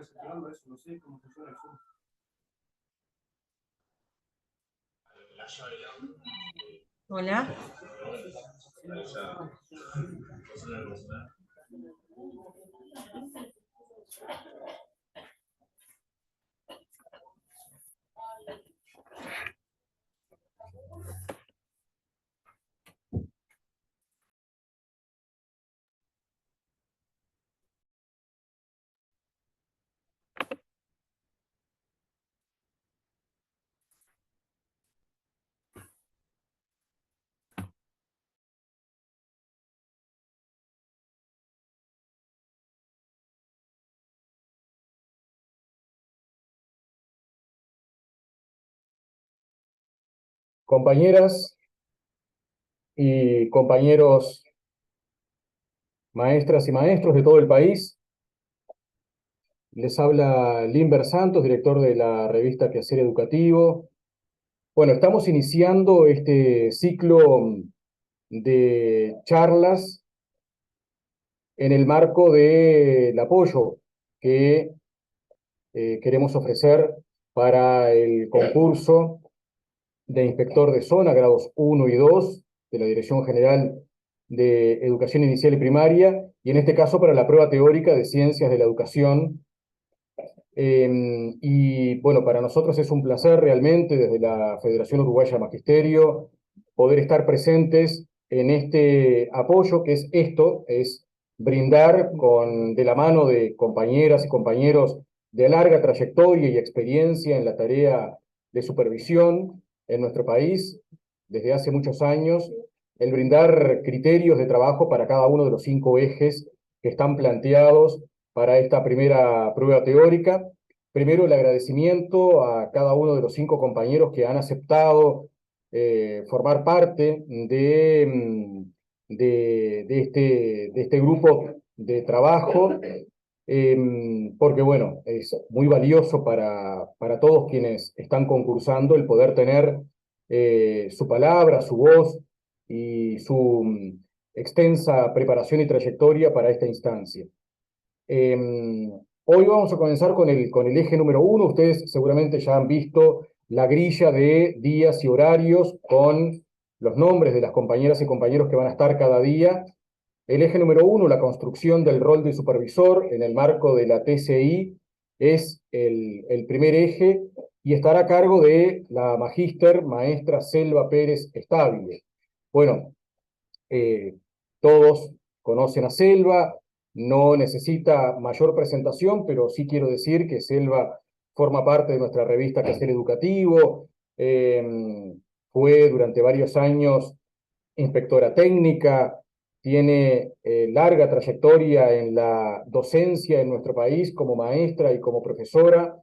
desactivando eso, no sé cómo funciona el Zoom. Hola. Compañeras y compañeros, maestras y maestros de todo el país, les habla Limber Santos, director de la revista Quehacer Educativo. Bueno, estamos iniciando este ciclo de charlas en el marco del apoyo que queremos ofrecer para el concurso de inspector de zona, grados 1 y 2, de la Dirección General de Educación Inicial y Primaria, y en este caso para la prueba teórica de Ciencias de la Educación. Y bueno, para nosotros es un placer realmente, desde la Federación Uruguaya de Magisterio, poder estar presentes en este apoyo, que es esto, es brindar de la mano de compañeras y compañeros de larga trayectoria y experiencia en la tarea de supervisión en nuestro país, desde hace muchos años, el brindar criterios de trabajo para cada uno de los 5 ejes que están planteados para esta primera prueba teórica. Primero, el agradecimiento a cada uno de los 5 compañeros que han aceptado formar parte de este grupo de trabajo, porque bueno, es muy valioso para todos quienes están concursando el poder tener su palabra, su voz y su extensa preparación y trayectoria para esta instancia. Hoy vamos a comenzar con el eje número 1. Ustedes seguramente ya han visto la grilla de días y horarios con los nombres de las compañeras y compañeros que van a estar cada día. El eje número 1, la construcción del rol de supervisor en el marco de la TCI, es el primer eje y estará a cargo de la maestra Selva Pérez Estable. Bueno, todos conocen a Selva, no necesita mayor presentación, pero sí quiero decir que Selva forma parte de nuestra revista Quehacer Educativo, fue durante varios años inspectora técnica, tiene larga trayectoria en la docencia en nuestro país como maestra y como profesora,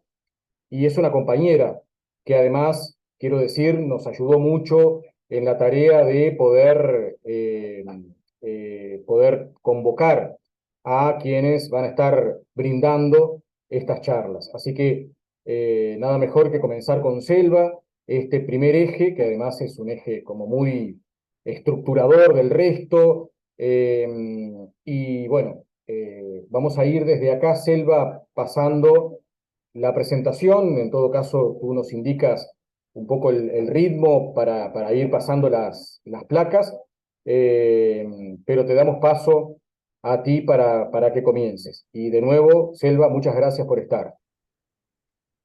y es una compañera que además, quiero decir, nos ayudó mucho en la tarea de poder convocar a quienes van a estar brindando estas charlas. Así que nada mejor que comenzar con Selva, este primer eje, que además es un eje como muy estructurador del resto, y bueno, vamos a ir desde acá, Selva, pasando la presentación. En todo caso, tú nos indicas un poco el ritmo para ir pasando las placas, pero te damos paso a ti para que comiences. Y de nuevo, Selva, muchas gracias por estar.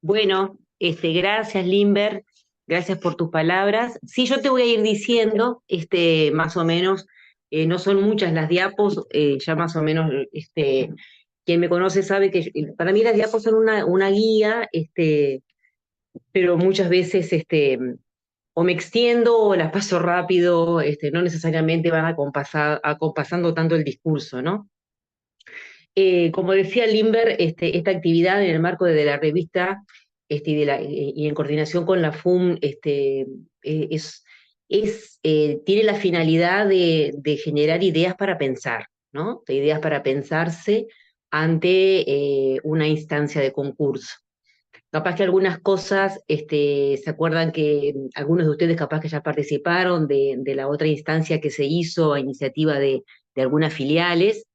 Bueno, gracias, Limber, gracias por tus palabras. Sí, yo te voy a ir diciendo, más o menos, no son muchas las diapos, ya más o menos, quien me conoce sabe que para mí las diapos son una guía, pero muchas veces, o me extiendo o las paso rápido, no necesariamente van acompasando tanto el discurso, ¿no? Como decía Limber, esta actividad en el marco de la revista y en coordinación con la FUM tiene la finalidad de generar ideas para pensar, ¿no? De ideas para pensarse ante una instancia de concurso. Capaz que algunas cosas, se acuerdan que algunos de ustedes capaz que ya participaron de la otra instancia que se hizo a iniciativa de algunas filiales,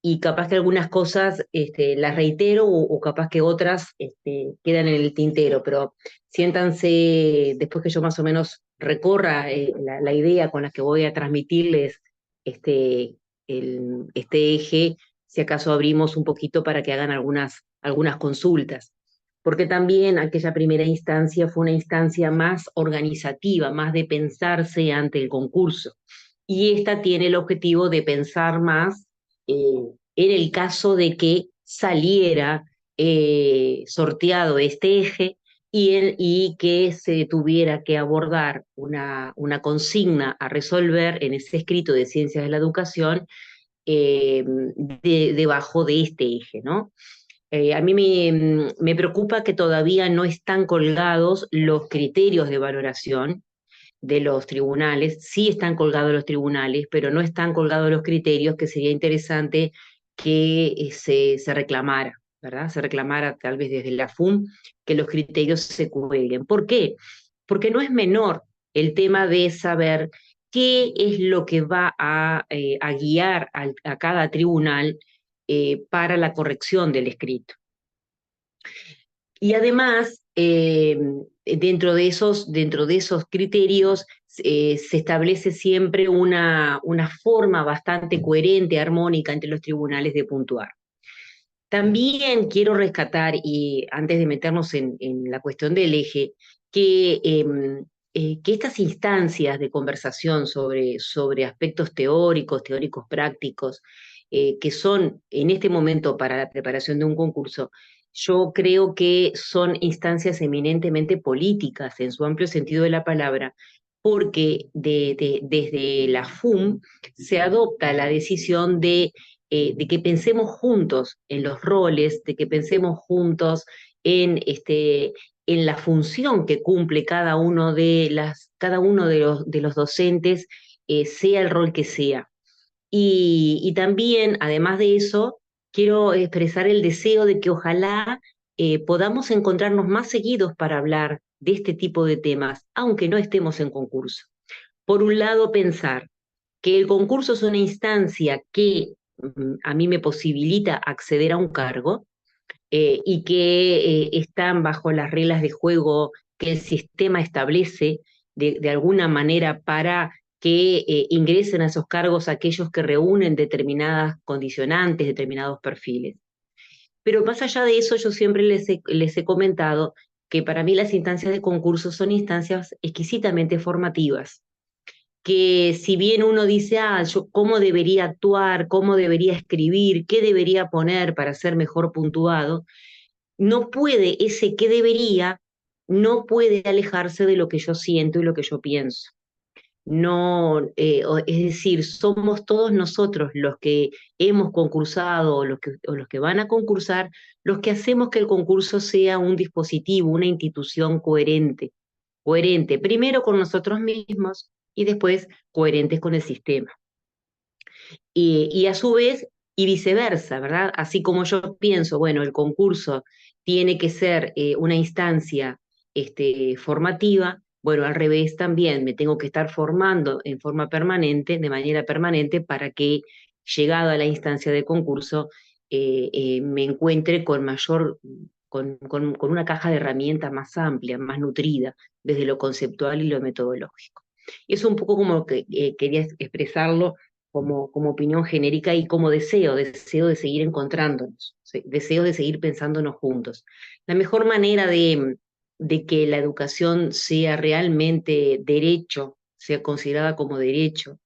y capaz que algunas cosas las reitero o capaz que otras quedan en el tintero, pero siéntanse, después que yo más o menos recorra la idea con la que voy a transmitirles este, este eje, si acaso abrimos un poquito para que hagan algunas consultas. Porque también aquella primera instancia fue una instancia más organizativa, más de pensarse ante el concurso. Y esta tiene el objetivo de pensar más en el caso de que saliera sorteado este eje y que se tuviera que abordar una consigna a resolver en ese escrito de Ciencias de la Educación debajo de este eje, ¿no? A mí me preocupa que todavía no están colgados los criterios de valoración de los tribunales, sí están colgados los tribunales, pero no están colgados los criterios, que sería interesante que se reclamara, ¿verdad? Se reclamara tal vez desde la FUM que los criterios se cuelguen. ¿Por qué? Porque no es menor el tema de saber qué es lo que va a guiar a cada tribunal para la corrección del escrito. Y además, dentro de esos criterios se establece siempre una forma bastante coherente, armónica entre los tribunales de puntuar. También quiero rescatar, y antes de meternos en la cuestión del eje, que estas instancias de conversación sobre aspectos teóricos prácticos, que son en este momento para la preparación de un concurso, yo creo que son instancias eminentemente políticas en su amplio sentido de la palabra, porque desde la FUM se adopta la decisión de que pensemos juntos en los roles, de que pensemos juntos en la función que cumple cada uno de los docentes, sea el rol que sea. Y también, además de eso, quiero expresar el deseo de que ojalá podamos encontrarnos más seguidos para hablar de este tipo de temas, aunque no estemos en concurso. Por un lado, pensar que el concurso es una instancia que a mí me posibilita acceder a un cargo y que están bajo las reglas de juego que el sistema establece de alguna manera para que ingresen a esos cargos aquellos que reúnen determinadas condicionantes, determinados perfiles. Pero más allá de eso, yo siempre les he comentado que para mí las instancias de concurso son instancias exquisitamente formativas, que si bien uno dice, yo cómo debería actuar, cómo debería escribir, qué debería poner para ser mejor puntuado, no puede, ese qué debería, no puede alejarse de lo que yo siento y lo que yo pienso. No, es decir, somos todos nosotros los que hemos concursado o los que van a concursar, los que hacemos que el concurso sea un dispositivo, una institución coherente primero con nosotros mismos y después coherentes con el sistema. Y a su vez, y viceversa, ¿verdad? Así como yo pienso, bueno, el concurso tiene que ser una instancia formativa, bueno, al revés también, me tengo que estar formando en forma permanente, de manera permanente, para que, llegado a la instancia de concurso, me encuentre con una caja de herramientas más amplia, más nutrida, desde lo conceptual y lo metodológico. Y eso un poco como que quería expresarlo como opinión genérica y como deseo de seguir encontrándonos, deseo de seguir pensándonos juntos. La mejor manera de que la educación sea realmente derecho, sea considerada como derecho,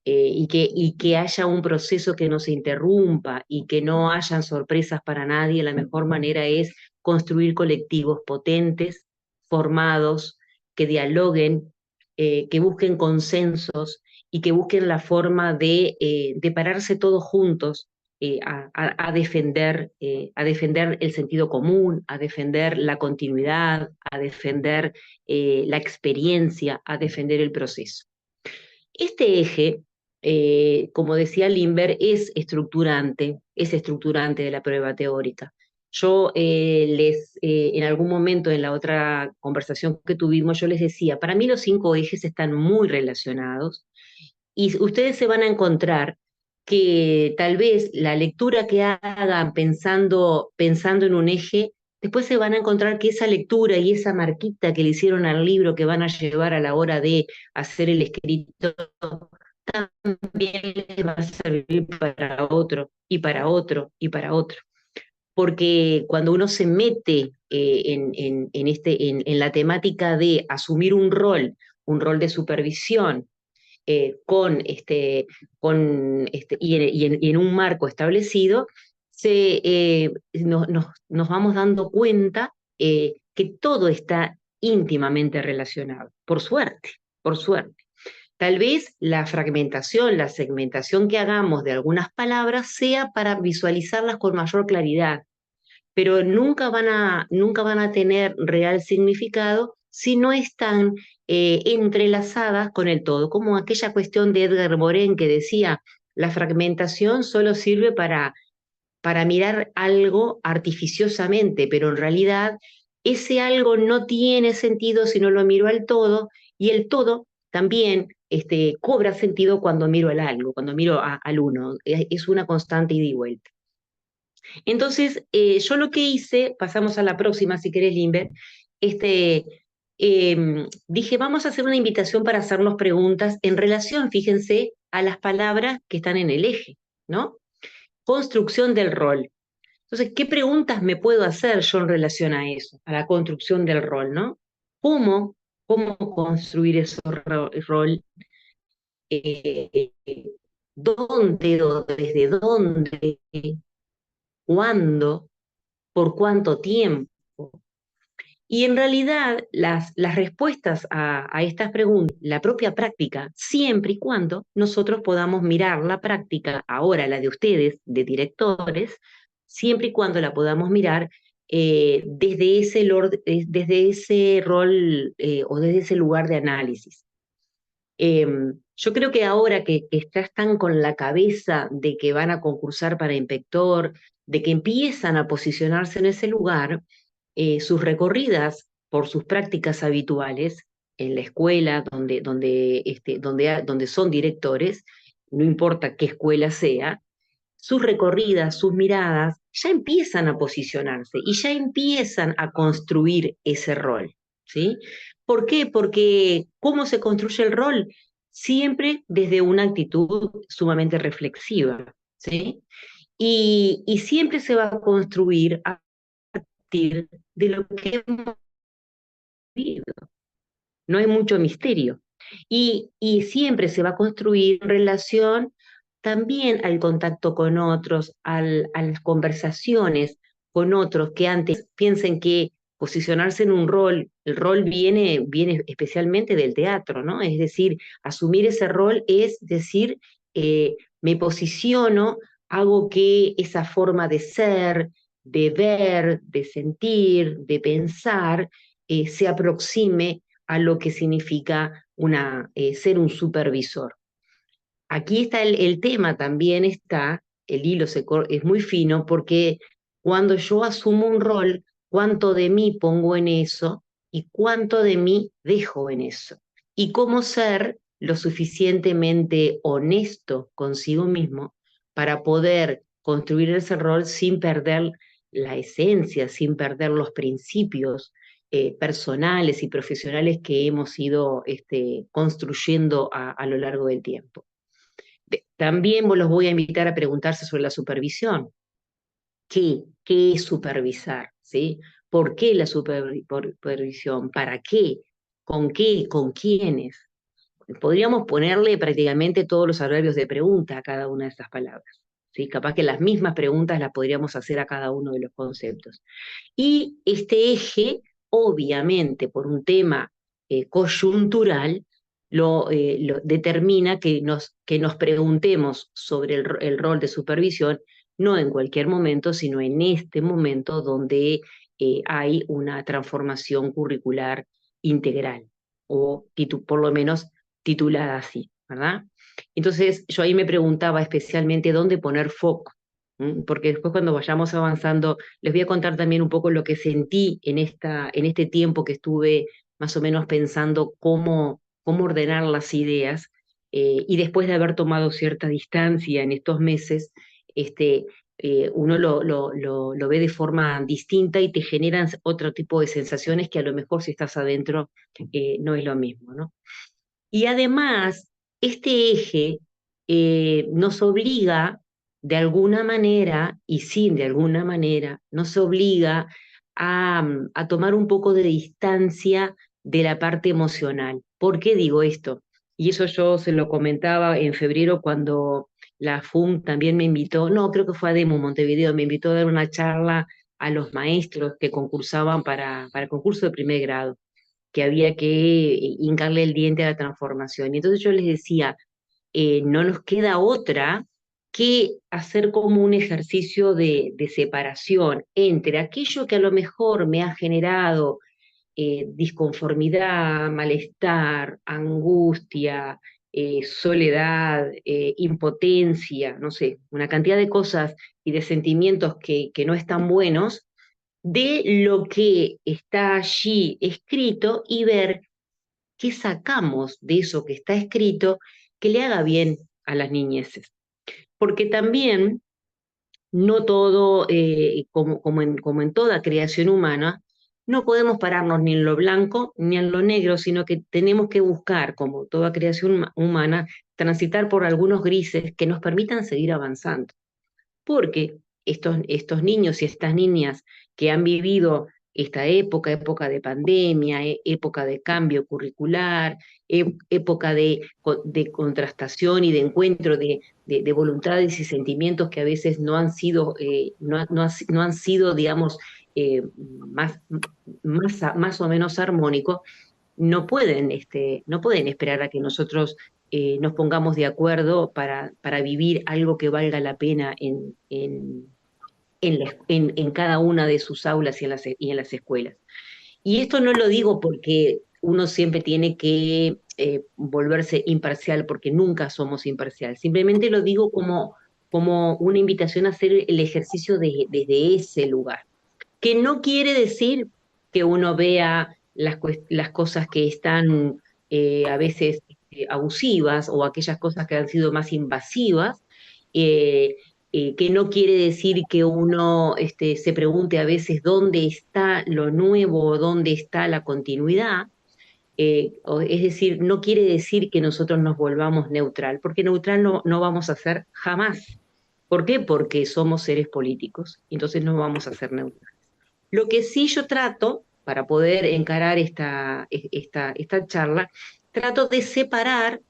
y que haya un proceso que no se interrumpa y que no hayan sorpresas para nadie, la mejor manera es construir colectivos potentes, formados, que dialoguen, que busquen consensos y que busquen la forma de pararse todos juntos a defender el sentido común, a defender la continuidad, a defender la experiencia, a defender el proceso. Este eje, como decía Limber, es estructurante de la prueba teórica. Yo en algún momento en la otra conversación que tuvimos, yo les decía, para mí los 5 ejes están muy relacionados y ustedes se van a encontrar que tal vez la lectura que hagan pensando en un eje, después se van a encontrar que esa lectura y esa marquita que le hicieron al libro que van a llevar a la hora de hacer el escrito, también les va a servir para otro, y para otro, y para otro. Porque cuando uno se mete en la temática de asumir un rol de supervisión, y en un marco establecido, nos vamos dando cuenta que todo está íntimamente relacionado, por suerte, por suerte. Tal vez la fragmentación, la segmentación que hagamos de algunas palabras sea para visualizarlas con mayor claridad, pero nunca van a tener real significado si no están entrelazadas con el todo, como aquella cuestión de Edgar Morin que decía, la fragmentación solo sirve para mirar algo artificiosamente, pero en realidad ese algo no tiene sentido si no lo miro al todo, y el todo también cobra sentido cuando miro al algo, cuando miro al uno. Es una constante ida y vuelta. Entonces, yo lo que hice, pasamos a la próxima, si querés, Limber, dije, vamos a hacer una invitación para hacernos preguntas en relación, fíjense, a las palabras que están en el eje, ¿no? Construcción del rol. Entonces, ¿qué preguntas me puedo hacer yo en relación a eso, a la construcción del rol, ¿no? ¿Cómo construir ese rol? ¿Dónde, desde dónde, cuándo, por cuánto tiempo? Y en realidad las respuestas a estas preguntas, la propia práctica, siempre y cuando nosotros podamos mirar la práctica, ahora la de ustedes, de directores, siempre y cuando la podamos mirar desde ese rol o desde ese lugar de análisis. Yo creo que ahora que ya están con la cabeza de que van a concursar para inspector, de que empiezan a posicionarse en ese lugar, sus recorridas por sus prácticas habituales en la escuela donde son directores, no importa qué escuela sea, sus recorridas, sus miradas, ya empiezan a posicionarse y ya empiezan a construir ese rol, ¿sí? ¿Por qué? Porque ¿cómo se construye el rol? Siempre desde una actitud sumamente reflexiva, ¿sí? Y siempre se va a construir a partir de lo que hemos vivido. No hay mucho misterio. Y siempre se va a construir en relación también al contacto con otros, a las conversaciones con otros que antes piensen que posicionarse en un rol, el rol viene especialmente del teatro, ¿no? Es decir, asumir ese rol es decir, me posiciono, hago que esa forma de ser, de ver, de sentir, de pensar, se aproxime a lo que significa ser un supervisor. Aquí está el tema, también está, el hilo es muy fino, porque cuando yo asumo un rol, cuánto de mí pongo en eso y cuánto de mí dejo en eso. Y cómo ser lo suficientemente honesto consigo mismo para poder construir ese rol sin perder la esencia, sin perder los principios personales y profesionales que hemos ido construyendo a lo largo del tiempo. También los voy a invitar a preguntarse sobre la supervisión. ¿Qué es supervisar? ¿Sí? ¿Por qué la supervisión? ¿Para qué? ¿Con qué? ¿Con quiénes? Podríamos ponerle prácticamente todos los adverbios de pregunta a cada una de estas palabras. ¿Sí? Capaz que las mismas preguntas las podríamos hacer a cada uno de los conceptos. Y este eje, obviamente, por un tema coyuntural, lo determina que nos preguntemos sobre el rol de supervisión, no en cualquier momento, sino en este momento donde hay una transformación curricular integral, o por lo menos titulada así, ¿verdad? Entonces, yo ahí me preguntaba especialmente dónde poner foco, porque después cuando vayamos avanzando, les voy a contar también un poco lo que sentí en este tiempo que estuve más o menos pensando cómo ordenar las ideas, y después de haber tomado cierta distancia en estos meses, uno lo ve de forma distinta y te generan otro tipo de sensaciones que a lo mejor si estás adentro no es lo mismo, ¿no? Y además, este eje nos obliga de alguna manera, y sin de alguna manera, nos obliga a tomar un poco de distancia de la parte emocional. ¿Por qué digo esto? Y eso yo se lo comentaba en febrero cuando la FUN también me invitó, no, creo que fue a Demo Montevideo, me invitó a dar una charla a los maestros que concursaban para el concurso de primer grado, que había que hincarle el diente a la transformación. Y entonces yo les decía, no nos queda otra que hacer como un ejercicio de separación entre aquello que a lo mejor me ha generado disconformidad, malestar, angustia, soledad, impotencia, no sé, una cantidad de cosas y de sentimientos que no están buenos, de lo que está allí escrito y ver qué sacamos de eso que está escrito que le haga bien a las niñeces. Porque también no todo, como en toda creación humana, no podemos pararnos ni en lo blanco ni en lo negro, sino que tenemos que buscar, como toda creación humana, transitar por algunos grises que nos permitan seguir avanzando, porque estos niños y estas niñas que han vivido esta época, época de pandemia, época de cambio curricular, época de contrastación y de encuentro de voluntades y sentimientos que a veces no han sido, no han sido, digamos, más o menos armónicos, no pueden esperar a que nosotros nos pongamos de acuerdo para vivir algo que valga la pena en cada una de sus aulas y en las escuelas. Y esto no lo digo porque uno siempre tiene que volverse imparcial, porque nunca somos imparcial. Simplemente lo digo como una invitación a hacer el ejercicio desde ese lugar, que no quiere decir que uno vea las cosas que están a veces abusivas o aquellas cosas que han sido más invasivas, eh, que no quiere decir que uno se pregunte a veces dónde está lo nuevo o dónde está la continuidad. Es decir, no quiere decir que nosotros nos volvamos neutral, porque neutral no vamos a ser jamás. ¿Por qué? Porque somos seres políticos, entonces no vamos a ser neutrales. Lo que sí yo trato, para poder encarar esta charla, trato de separar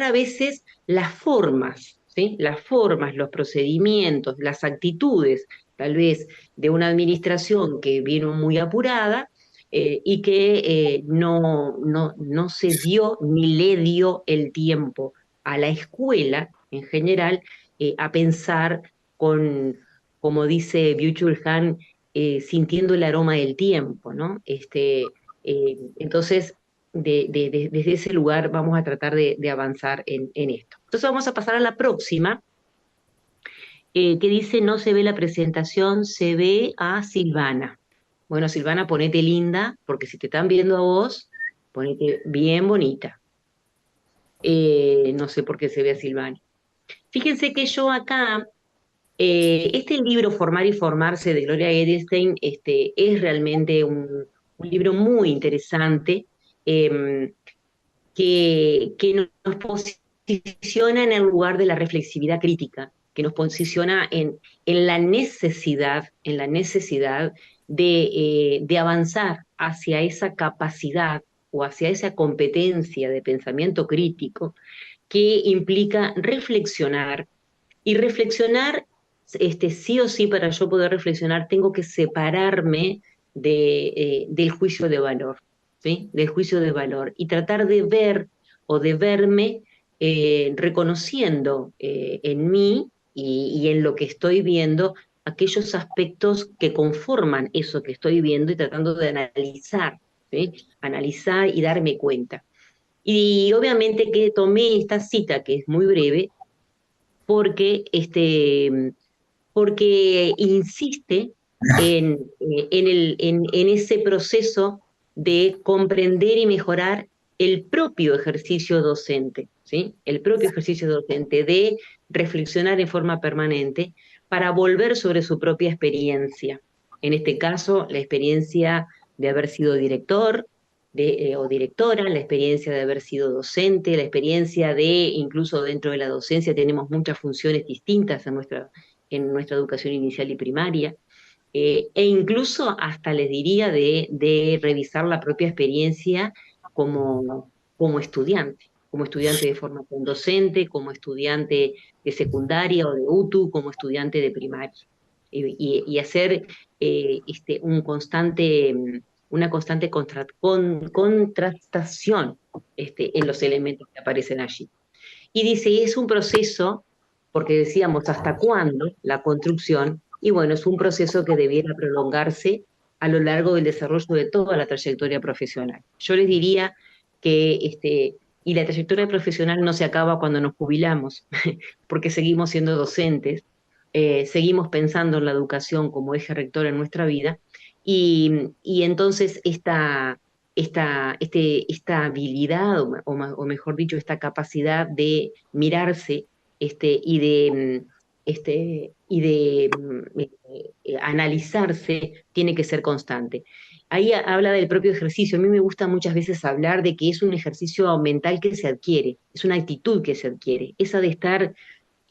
a veces las formas, ¿sí? Las formas, los procedimientos, las actitudes, tal vez de una administración que vino muy apurada y que no se dio ni le dio el tiempo a la escuela en general a pensar con, como dice Byung-Chul Han, sintiendo el aroma del tiempo, ¿no? Entonces, desde ese lugar vamos a tratar de avanzar en esto. Entonces vamos a pasar a la próxima, que dice, no se ve la presentación, se ve a Silvana. Bueno, Silvana, ponete linda, porque si te están viendo a vos, ponete bien bonita. No sé por qué se ve a Silvana. Fíjense que yo acá este libro, Formar y Formarse, de Gloria Edelstein, es realmente un libro muy interesante eh, que nos posiciona en el lugar de la reflexividad crítica, que nos posiciona en la necesidad de avanzar hacia esa capacidad o hacia esa competencia de pensamiento crítico que implica reflexionar y reflexionar, sí o sí, para yo poder reflexionar, tengo que separarme del juicio de valor, ¿sí? Del juicio de valor y tratar de ver o de verme reconociendo en mí y en lo que estoy viendo aquellos aspectos que conforman eso que estoy viendo y tratando de analizar, ¿sí? Analizar y darme cuenta. Y obviamente que tomé esta cita, que es muy breve, porque, porque insiste en ese proceso de comprender y mejorar el propio ejercicio docente, ¿sí? El propio ejercicio docente de reflexionar en forma permanente para volver sobre su propia experiencia. En este caso, la experiencia de haber sido director o directora, la experiencia de haber sido docente, la experiencia de, incluso dentro de la docencia, tenemos muchas funciones distintas en nuestra educación inicial y primaria, e incluso hasta les diría de revisar la propia experiencia como, como estudiante de formación docente, como estudiante de secundaria o de UTU, como estudiante de primaria, y hacer un constante, una constante contrastación en los elementos que aparecen allí. Y dice, es un proceso, porque decíamos, ¿hasta cuándo la construcción? Y bueno, es un proceso que debiera prolongarse a lo largo del desarrollo de toda la trayectoria profesional. Yo les diría que, y la trayectoria profesional no se acaba cuando nos jubilamos, porque seguimos siendo docentes, seguimos pensando en la educación como eje rector en nuestra vida, y entonces esta habilidad, o mejor dicho, esta capacidad de mirarse y de analizarse, tiene que ser constante. Ahí habla del propio ejercicio. A mí me gusta muchas veces hablar de que es un ejercicio mental que se adquiere, es una actitud que se adquiere, esa de estar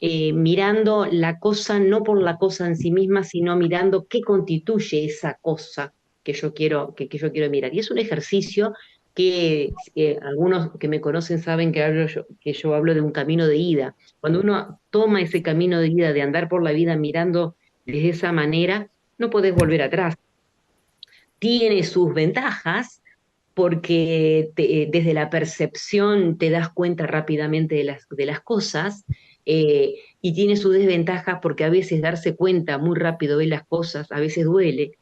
mirando la cosa no por la cosa en sí misma, sino mirando qué constituye esa cosa que yo quiero mirar. Y es un ejercicio que algunos que me conocen saben que yo hablo de un camino de ida. Cuando uno toma ese camino de ida de andar por la vida mirando desde esa manera, no podés volver atrás. Tiene sus ventajas porque desde la percepción te das cuenta rápidamente de las cosas, y tiene sus desventajas porque a veces darse cuenta muy rápido de las cosas a veces duele,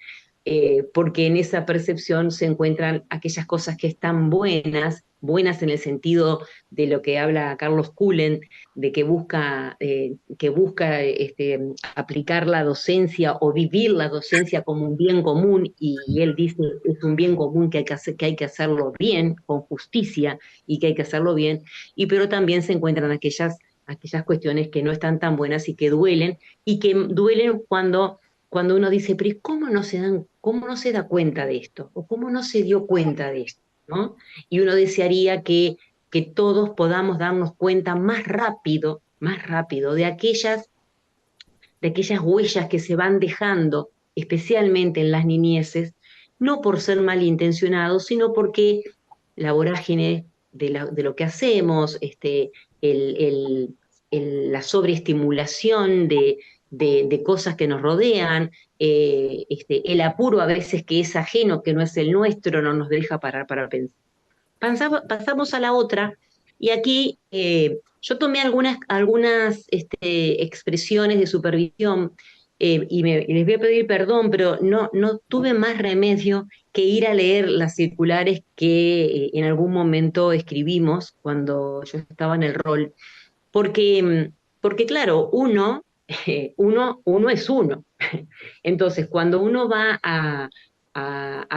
porque en esa percepción se encuentran aquellas cosas que están buenas, buenas en el sentido de lo que habla Carlos Cullen, de que busca aplicar la docencia o vivir la docencia como un bien común, y él dice es un bien común que hay que hacerlo bien, con justicia, y que hay que hacerlo bien, pero también se encuentran aquellas cuestiones que no están tan buenas y que duelen cuando uno dice, pero ¿y cómo no se da cuenta de esto? ¿O cómo no se dio cuenta de esto? ¿No? Y uno desearía que todos podamos darnos cuenta más rápido de aquellas huellas que se van dejando, especialmente en las niñeces, no por ser malintencionados, sino porque la vorágine de lo que hacemos, el, el- la sobreestimulación de cosas que nos rodean, el apuro a veces que es ajeno, que no es el nuestro, no nos deja parar para pensar. Pasamos a la otra, y aquí yo tomé algunas expresiones de supervisión, y les voy a pedir perdón, pero no tuve más remedio que ir a leer las circulares que en algún momento escribimos cuando yo estaba en el rol, porque claro, uno es uno. Entonces, cuando uno va a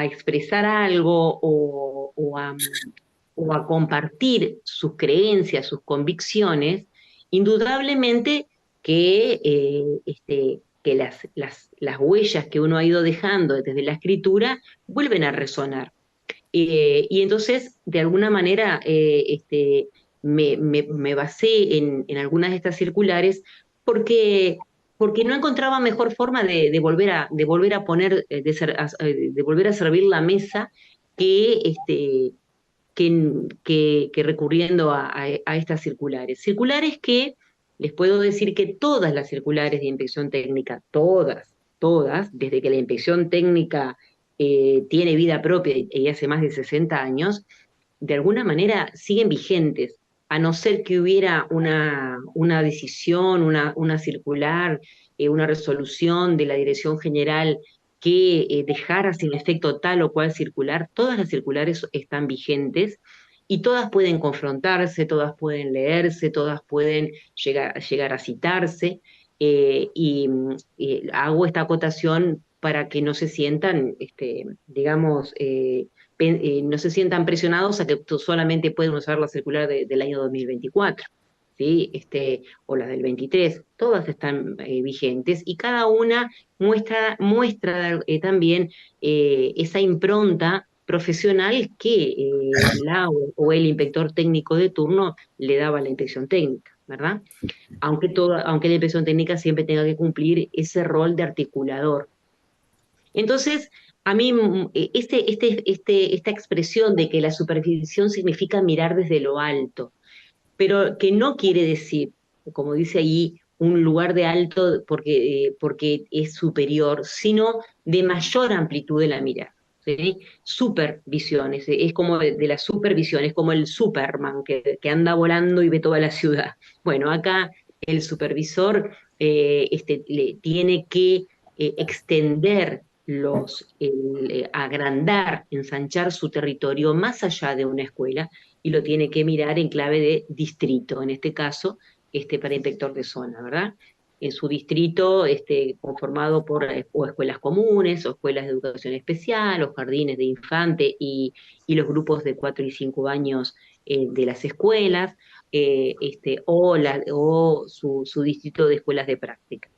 expresar algo o a compartir sus creencias, sus convicciones, indudablemente que las huellas que uno ha ido dejando desde la escritura vuelven a resonar. Y entonces, de alguna manera, me basé en algunas de estas circulares porque, porque no encontraba mejor forma de volver a poner, de volver a servir la mesa que, que recurriendo a estas circulares. Circulares que les puedo decir que todas las circulares de inspección técnica, todas, desde que la inspección técnica tiene vida propia y hace más de 60 años, de alguna manera siguen vigentes, a no ser que hubiera una decisión, una circular, una resolución de la Dirección General que dejara sin efecto tal o cual circular. Todas las circulares están vigentes y todas pueden confrontarse, todas pueden leerse, todas pueden llegar a citarse, y hago esta acotación para que no se sientan, digamos, no se sientan presionados a que solamente pueden usar la circular del año 2024. ¿Sí? O las del 23, todas están vigentes y cada una muestra también esa impronta profesional que o el inspector técnico de turno le daba a la inspección técnica, ¿verdad? Aunque la inspección técnica siempre tenga que cumplir ese rol de articulador. Entonces, a mí esta expresión de que la supervisión significa mirar desde lo alto, pero que no quiere decir, como dice ahí, un lugar de alto porque es superior, sino de mayor amplitud de la mirada. ¿Sí? Supervisión, es como de la supervisión, es como el Superman que anda volando y ve toda la ciudad. Bueno, acá el supervisor tiene que extender agrandar, ensanchar su territorio más allá de una escuela y lo tiene que mirar en clave de distrito, en este caso, para inspector de zona, ¿verdad? En su distrito, conformado por o escuelas comunes, o escuelas de educación especial, o jardines de infante y los grupos de 4 y 5 años de las escuelas, o su distrito de escuelas de práctica.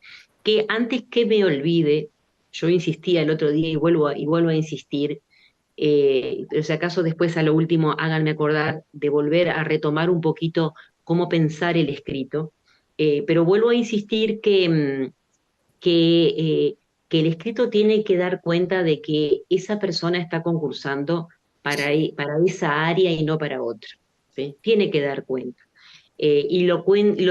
Que antes que me olvide, yo insistía el otro día y vuelvo a insistir, pero si acaso después a lo último háganme acordar de volver a retomar un poquito cómo pensar el escrito, pero vuelvo a insistir que el escrito tiene que dar cuenta de que esa persona está concursando para esa área y no para otra, ¿sí? Tiene que dar cuenta. Y lo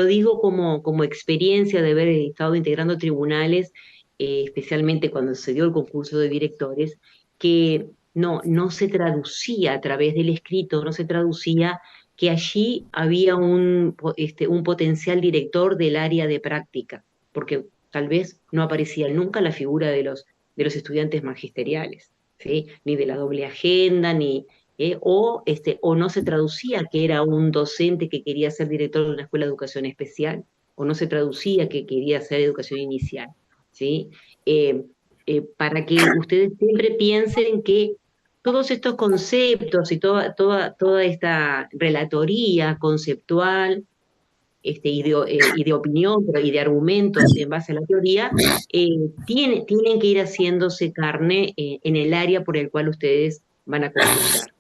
digo como experiencia de haber estado integrando tribunales, especialmente cuando se dio el concurso de directores, que no se traducía a través del escrito, no se traducía que allí había un potencial director del área de práctica, porque tal vez no aparecía nunca la figura de los estudiantes magisteriales, ¿sí? Ni de la doble agenda, o no se traducía que era un docente que quería ser director de una escuela de educación especial, o no se traducía que quería hacer educación inicial, ¿sí? Eh, para que ustedes siempre piensen que todos estos conceptos y toda esta relatoría conceptual y de opinión y de argumentos en base a la teoría, tienen que ir haciéndose carne en el área por el cual ustedes van a concursar.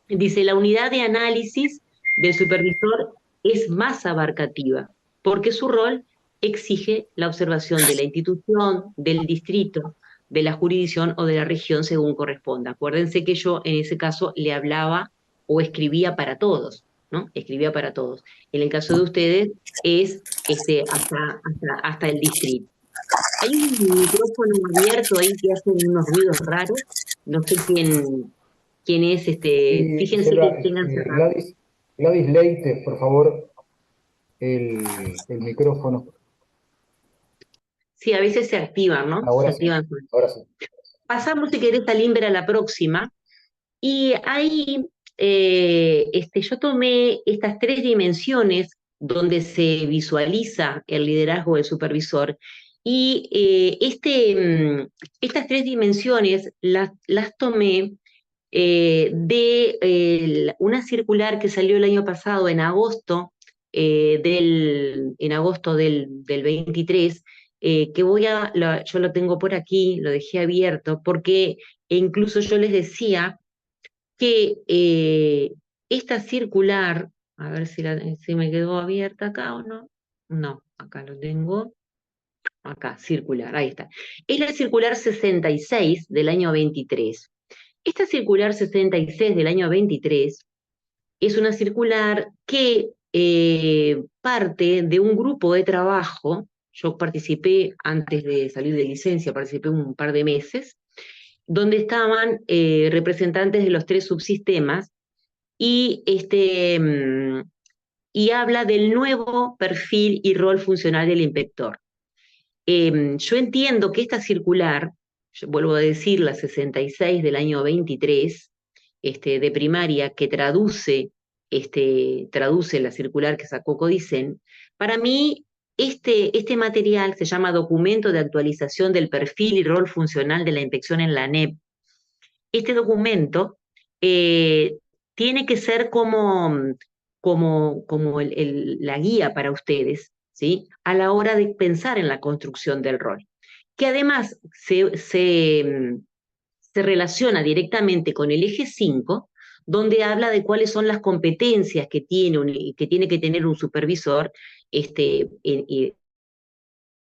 Dice, la unidad de análisis del supervisor es más abarcativa, porque su rol exige la observación de la institución, del distrito, de la jurisdicción o de la región según corresponda. Acuérdense que yo en ese caso le hablaba o escribía para todos, ¿no? Escribía para todos. En el caso de ustedes es hasta el distrito. Hay un micrófono abierto ahí que hace unos ruidos raros. No sé quién es. Sí, Fíjense Gisela, que tengan cerrado. Gladys Leite, por favor, el micrófono. Sí, a veces se activan, ¿no? Se Ahora sí, activan. ahora sí. Pasamos, si querés, a Limber a la próxima. Y ahí yo tomé estas 3 dimensiones donde se visualiza el liderazgo del supervisor y estas 3 dimensiones las tomé de una circular que salió el año pasado en agosto, del 23, yo lo tengo por aquí, lo dejé abierto, porque incluso yo les decía que esta circular, a ver si me quedó abierta acá o no. No, acá lo tengo. Acá, circular, ahí está. Es la circular 66 del año 23. Esta circular 66 del año 23 es una circular que parte de un grupo de trabajo. Yo participé antes de salir de licencia, participé un par de meses, donde estaban representantes de los 3 subsistemas y, y habla del nuevo perfil y rol funcional del inspector. Yo entiendo que esta circular, yo vuelvo a decir, la 66 del año 23, de primaria, que traduce la circular que sacó Codicen, para mí este material se llama Documento de Actualización del Perfil y Rol Funcional de la Inspección en la ANEP, este documento tiene que ser como la guía para ustedes, ¿sí? A la hora de pensar en la construcción del rol, que además se relaciona directamente con el eje 5, donde habla de cuáles son las competencias que tiene que tener un supervisor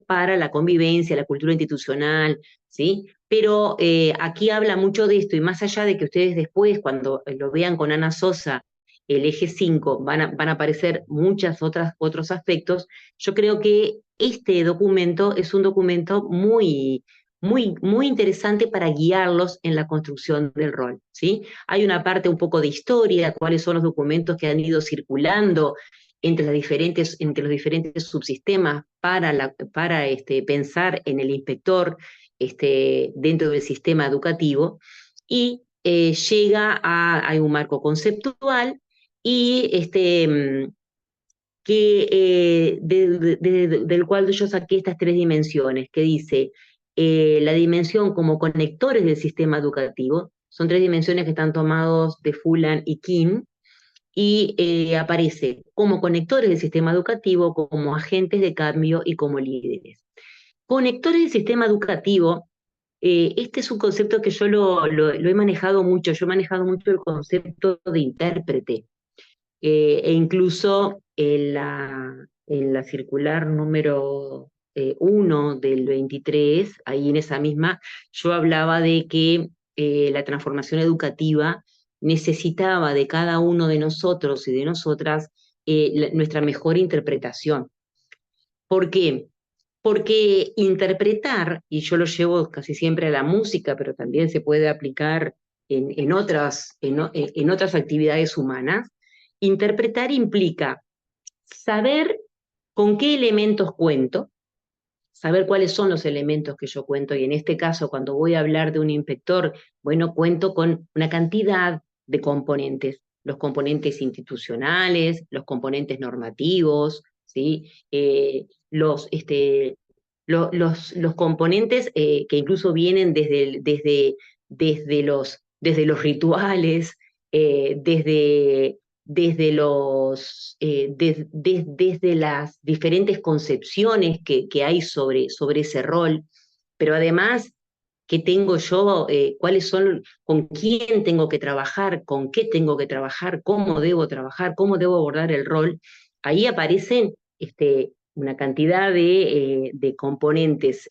para la convivencia, la cultura institucional, ¿sí? Pero aquí habla mucho de esto, y más allá de que ustedes después, cuando lo vean con Ana Sosa, el eje 5, van a aparecer otros aspectos. Yo creo que este documento es un documento muy interesante para guiarlos en la construcción del rol, ¿sí? Hay una parte un poco de historia, cuáles son los documentos que han ido circulando entre los diferentes subsistemas para pensar en el inspector dentro del sistema educativo, y hay un marco conceptual y del cual yo saqué estas tres dimensiones, que dice la dimensión como conectores del sistema educativo. Son tres dimensiones que están tomados de Fulan y Kim, y aparece como conectores del sistema educativo, como agentes de cambio y como líderes. Conectores del sistema educativo, este es un concepto que yo lo he manejado mucho. Yo he manejado mucho el concepto de intérprete, e incluso en la circular número 1 del 23, ahí en esa misma, yo hablaba de que la transformación educativa necesitaba de cada uno de nosotros y de nosotras nuestra mejor interpretación. ¿Por qué? Porque interpretar, y yo lo llevo casi siempre a la música, pero también se puede aplicar en otras actividades humanas. Interpretar implica saber con qué elementos cuento, saber cuáles son los elementos que yo cuento, y en este caso, cuando voy a hablar de un inspector, bueno, cuento con una cantidad de componentes, los componentes institucionales, los componentes normativos, ¿sí? Los componentes que incluso vienen desde los rituales, desde las diferentes concepciones que hay sobre ese rol, pero además, ¿qué tengo yo? ¿Con quién tengo que trabajar? ¿Con qué tengo que trabajar? ¿Cómo debo trabajar? ¿Cómo debo abordar el rol? Ahí aparecen una cantidad de componentes,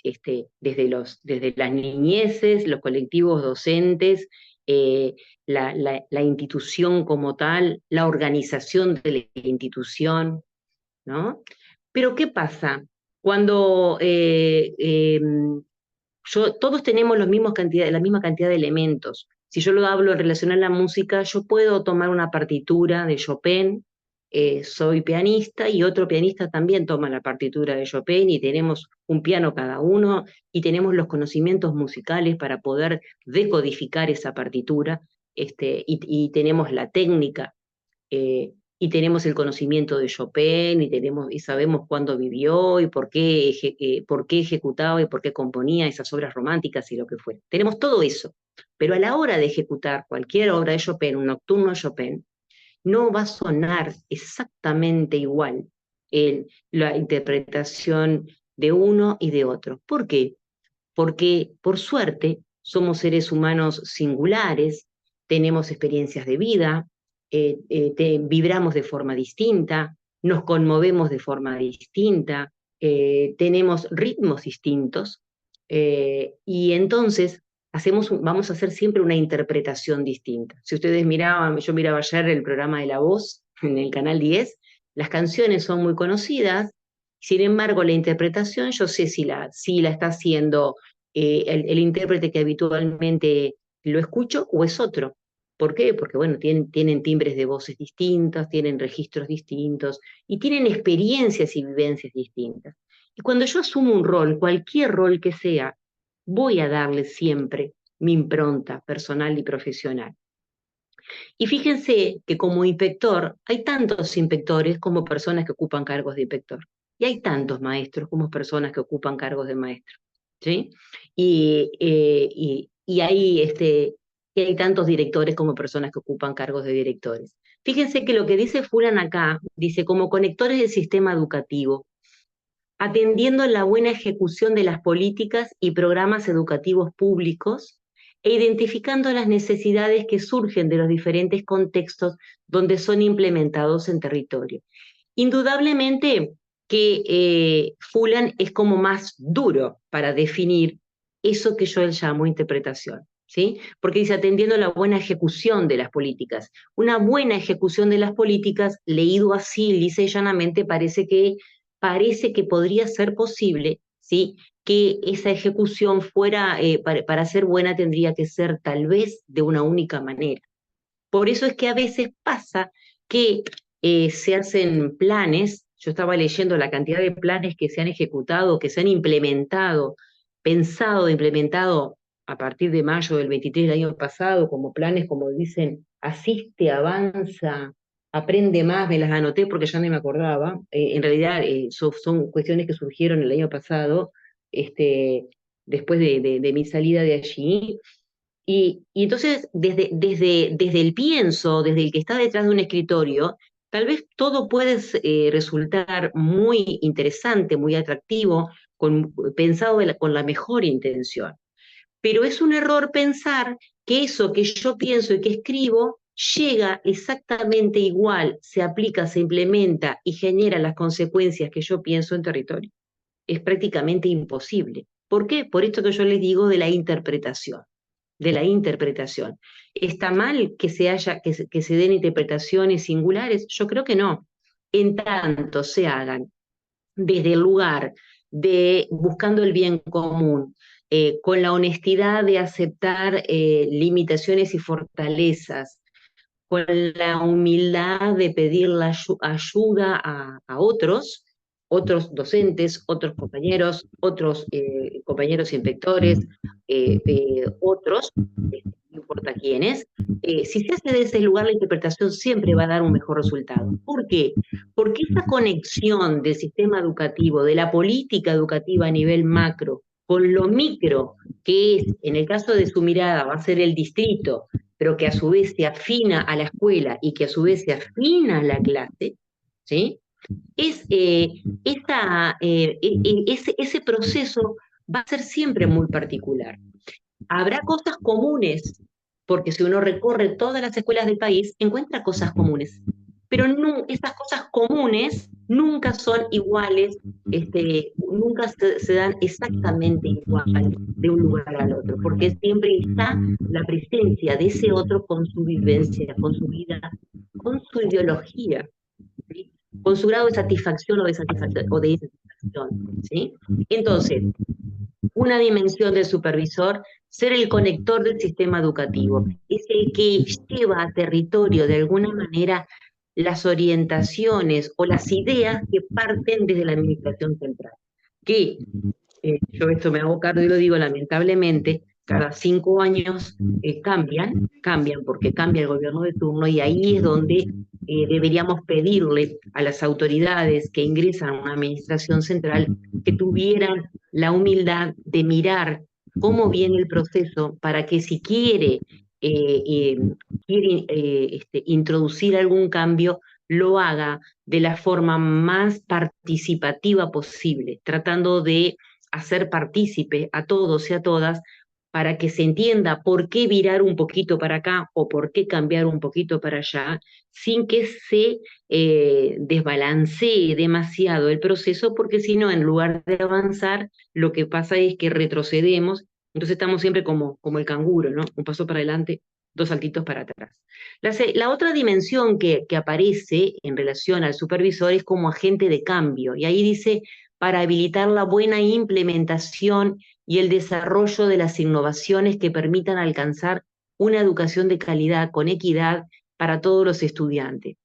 desde las niñeces, los colectivos docentes, eh, la institución como tal, la organización de la institución, ¿no? Pero ¿qué pasa? Cuando todos tenemos la misma cantidad de elementos. Si yo lo hablo en relación a la música, yo puedo tomar una partitura de Chopin, soy pianista, y otro pianista también toma la partitura de Chopin, y tenemos un piano cada uno, y tenemos los conocimientos musicales para poder decodificar esa partitura, y tenemos la técnica, y tenemos el conocimiento de Chopin, y sabemos cuándo vivió y por qué ejecutaba y por qué componía esas obras románticas y lo que fuera. Tenemos todo eso, pero a la hora de ejecutar cualquier obra de Chopin, un nocturno de Chopin, no va a sonar exactamente igual la interpretación de uno y de otro. ¿Por qué? Porque, por suerte, somos seres humanos singulares, tenemos experiencias de vida, vibramos de forma distinta, nos conmovemos de forma distinta, tenemos ritmos distintos, y entonces vamos a hacer siempre una interpretación distinta. Si ustedes miraban, yo miraba ayer el programa de La Voz en el canal 10, las canciones son muy conocidas. Sin embargo, la interpretación, yo sé si la está haciendo el intérprete que habitualmente lo escucho, o es otro. ¿Por qué? Porque, bueno, tienen timbres de voces distintos, tienen registros distintos y tienen experiencias y vivencias distintas. Y cuando yo asumo un rol, cualquier rol que sea, voy a darle siempre mi impronta personal y profesional. Y fíjense que como inspector, hay tantos inspectores como personas que ocupan cargos de inspector. Y hay tantos maestros como personas que ocupan cargos de maestro, ¿sí? Y ahí que hay tantos directores como personas que ocupan cargos de directores. Fíjense que lo que dice Fulan acá, dice como conectores del sistema educativo, atendiendo la buena ejecución de las políticas y programas educativos públicos e identificando las necesidades que surgen de los diferentes contextos donde son implementados en territorio. Indudablemente que Fulan es como más duro para definir eso que yo llamo interpretación, ¿sí? Porque dice atendiendo la buena ejecución de las políticas. Una buena ejecución de las políticas, leído así, lisa y llanamente, parece que podría ser posible, ¿sí? Que esa ejecución fuera, para ser buena, tendría que ser tal vez de una única manera. Por eso es que a veces pasa que se hacen planes, yo estaba leyendo la cantidad de planes que se han ejecutado, que se han implementado, pensado, implementado a partir de mayo del 23 del año pasado, como planes, como dicen, asiste, avanza, aprende más, me las anoté porque ya no me acordaba. En realidad son cuestiones que surgieron el año pasado, después de mi salida de allí, y entonces, desde el pienso, desde el que está detrás de un escritorio, tal vez todo puede resultar muy interesante, muy atractivo, pensado con la mejor intención. Pero es un error pensar que eso que yo pienso y que escribo llega exactamente igual, se aplica, se implementa y genera las consecuencias que yo pienso en territorio. Es prácticamente imposible. ¿Por qué? Por esto que yo les digo de la interpretación, de la interpretación. ¿Está mal que se den interpretaciones singulares? Yo creo que no. En tanto se hagan desde el lugar de buscando el bien común, con la honestidad de aceptar limitaciones y fortalezas, con la humildad de pedir la ayuda a otros docentes, otros compañeros, otros compañeros inspectores, otros, no importa quiénes. Si se hace de ese lugar, la interpretación siempre va a dar un mejor resultado. ¿Por qué? Porque esa conexión del sistema educativo, de la política educativa a nivel macro, con lo micro, que es, en el caso de su mirada, va a ser el distrito, pero que a su vez se afina a la escuela y que a su vez se afina a la clase, ¿sí? Ese proceso va a ser siempre muy particular. Habrá cosas comunes, porque si uno recorre todas las escuelas del país, encuentra cosas comunes, pero no, esas cosas comunes nunca son iguales, nunca se dan exactamente igual de un lugar al otro, porque siempre está la presencia de ese otro con su vivencia, con su vida, con su ideología, ¿sí? Con su grado de satisfacción o de insatisfacción, ¿sí? Entonces, una dimensión del supervisor, ser el conector del sistema educativo, es el que lleva a territorio de alguna manera las orientaciones o las ideas que parten desde la administración central. Que yo esto me hago cargo y lo digo lamentablemente, cada 5 años cambian porque cambia el gobierno de turno y ahí es donde deberíamos pedirle a las autoridades que ingresan a una administración central que tuvieran la humildad de mirar cómo viene el proceso para que si quiere introducir algún cambio, lo haga de la forma más participativa posible, tratando de hacer partícipe a todos y a todas para que se entienda por qué virar un poquito para acá o por qué cambiar un poquito para allá, sin que se desbalancee demasiado el proceso, porque si no, en lugar de avanzar, lo que pasa es que retrocedemos, entonces estamos siempre como el canguro, ¿no? Un paso para adelante, dos saltitos para atrás. La otra dimensión que aparece en relación al supervisor es como agente de cambio, y ahí dice, para habilitar la buena implementación y el desarrollo de las innovaciones que permitan alcanzar una educación de calidad con equidad para todos los estudiantes.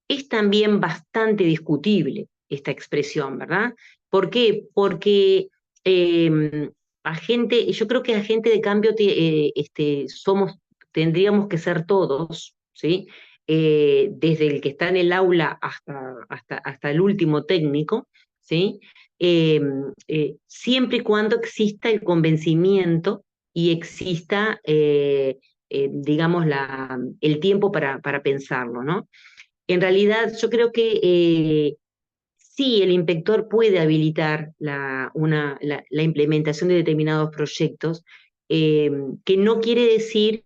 Es también bastante discutible esta expresión, ¿verdad? ¿Por qué? Porque yo creo que agente de cambio tendríamos que ser todos, ¿sí? Desde el que está en el aula hasta el último técnico, ¿sí? Siempre y cuando exista el convencimiento y exista digamos, el tiempo para pensarlo, ¿no? En realidad, yo creo que sí, el inspector puede habilitar la implementación de determinados proyectos, eh, que no quiere decir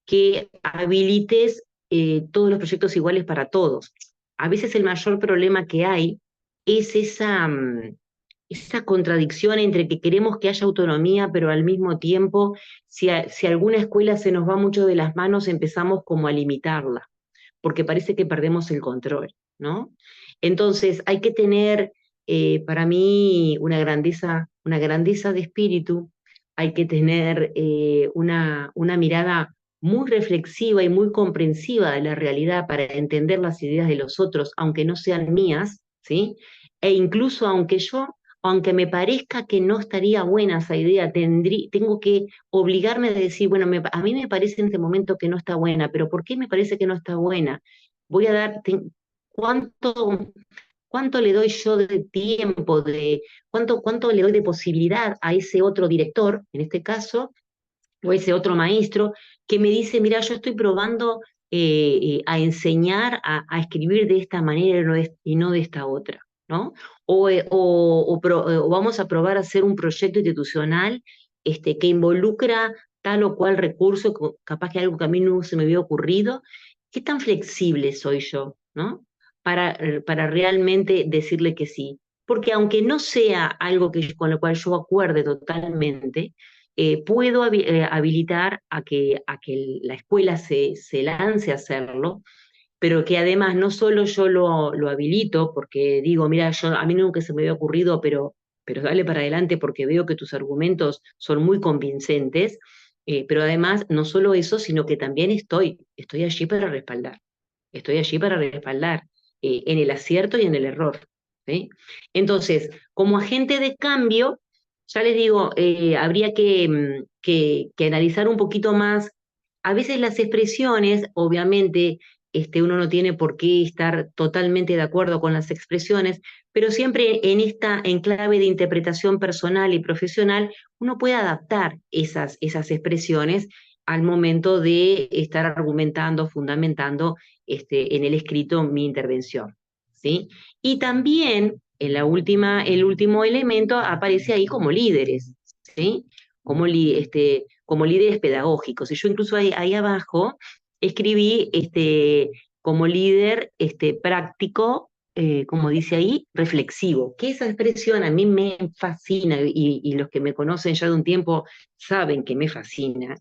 que habilites todos los proyectos iguales para todos. A veces el mayor problema que hay es esa contradicción entre que queremos que haya autonomía, pero al mismo tiempo, si alguna escuela se nos va mucho de las manos, empezamos como a limitarla, porque parece que perdemos el control, ¿no? Entonces hay que tener, para mí, una grandeza de espíritu, hay que tener una mirada muy reflexiva y muy comprensiva de la realidad para entender las ideas de los otros, aunque no sean mías, ¿sí? E incluso aunque me parezca que no estaría buena esa idea, tengo que obligarme a decir, bueno, a mí me parece en este momento que no está buena, pero ¿por qué me parece que no está buena? Voy a dar, ¿cuánto, cuánto le doy yo de tiempo, cuánto le doy de posibilidad a ese otro director, en este caso, o ese otro maestro, que me dice, mira, yo estoy probando a enseñar a escribir de esta manera y no de esta otra, ¿no? O vamos a probar a hacer un proyecto institucional que involucra tal o cual recurso, capaz que algo que a mí no se me había ocurrido. ¿Qué tan flexible soy yo, ¿no? Para realmente decirle que sí. Porque aunque no sea algo con lo cual yo acuerde totalmente, puedo habilitar a que la escuela se lance a hacerlo, pero que además no solo yo lo habilito, porque digo, mira, a mí nunca se me había ocurrido, pero dale para adelante porque veo que tus argumentos son muy convincentes, pero además no solo eso, sino que también estoy allí para respaldar, estoy allí para respaldar en el acierto y en el error, ¿sí? Entonces, como agente de cambio, ya les digo, habría que analizar un poquito más. A veces las expresiones, obviamente, uno no tiene por qué estar totalmente de acuerdo con las expresiones, pero siempre en esta enclave de interpretación personal y profesional, uno puede adaptar esas expresiones al momento de estar argumentando, fundamentando en el escrito mi intervención, ¿sí? Y también el último elemento aparece ahí como líderes, ¿sí? Como líderes pedagógicos. Y yo incluso ahí abajo escribí como líder práctico, como dice ahí, reflexivo, que esa expresión a mí me fascina y los que me conocen ya de un tiempo saben que me fascina,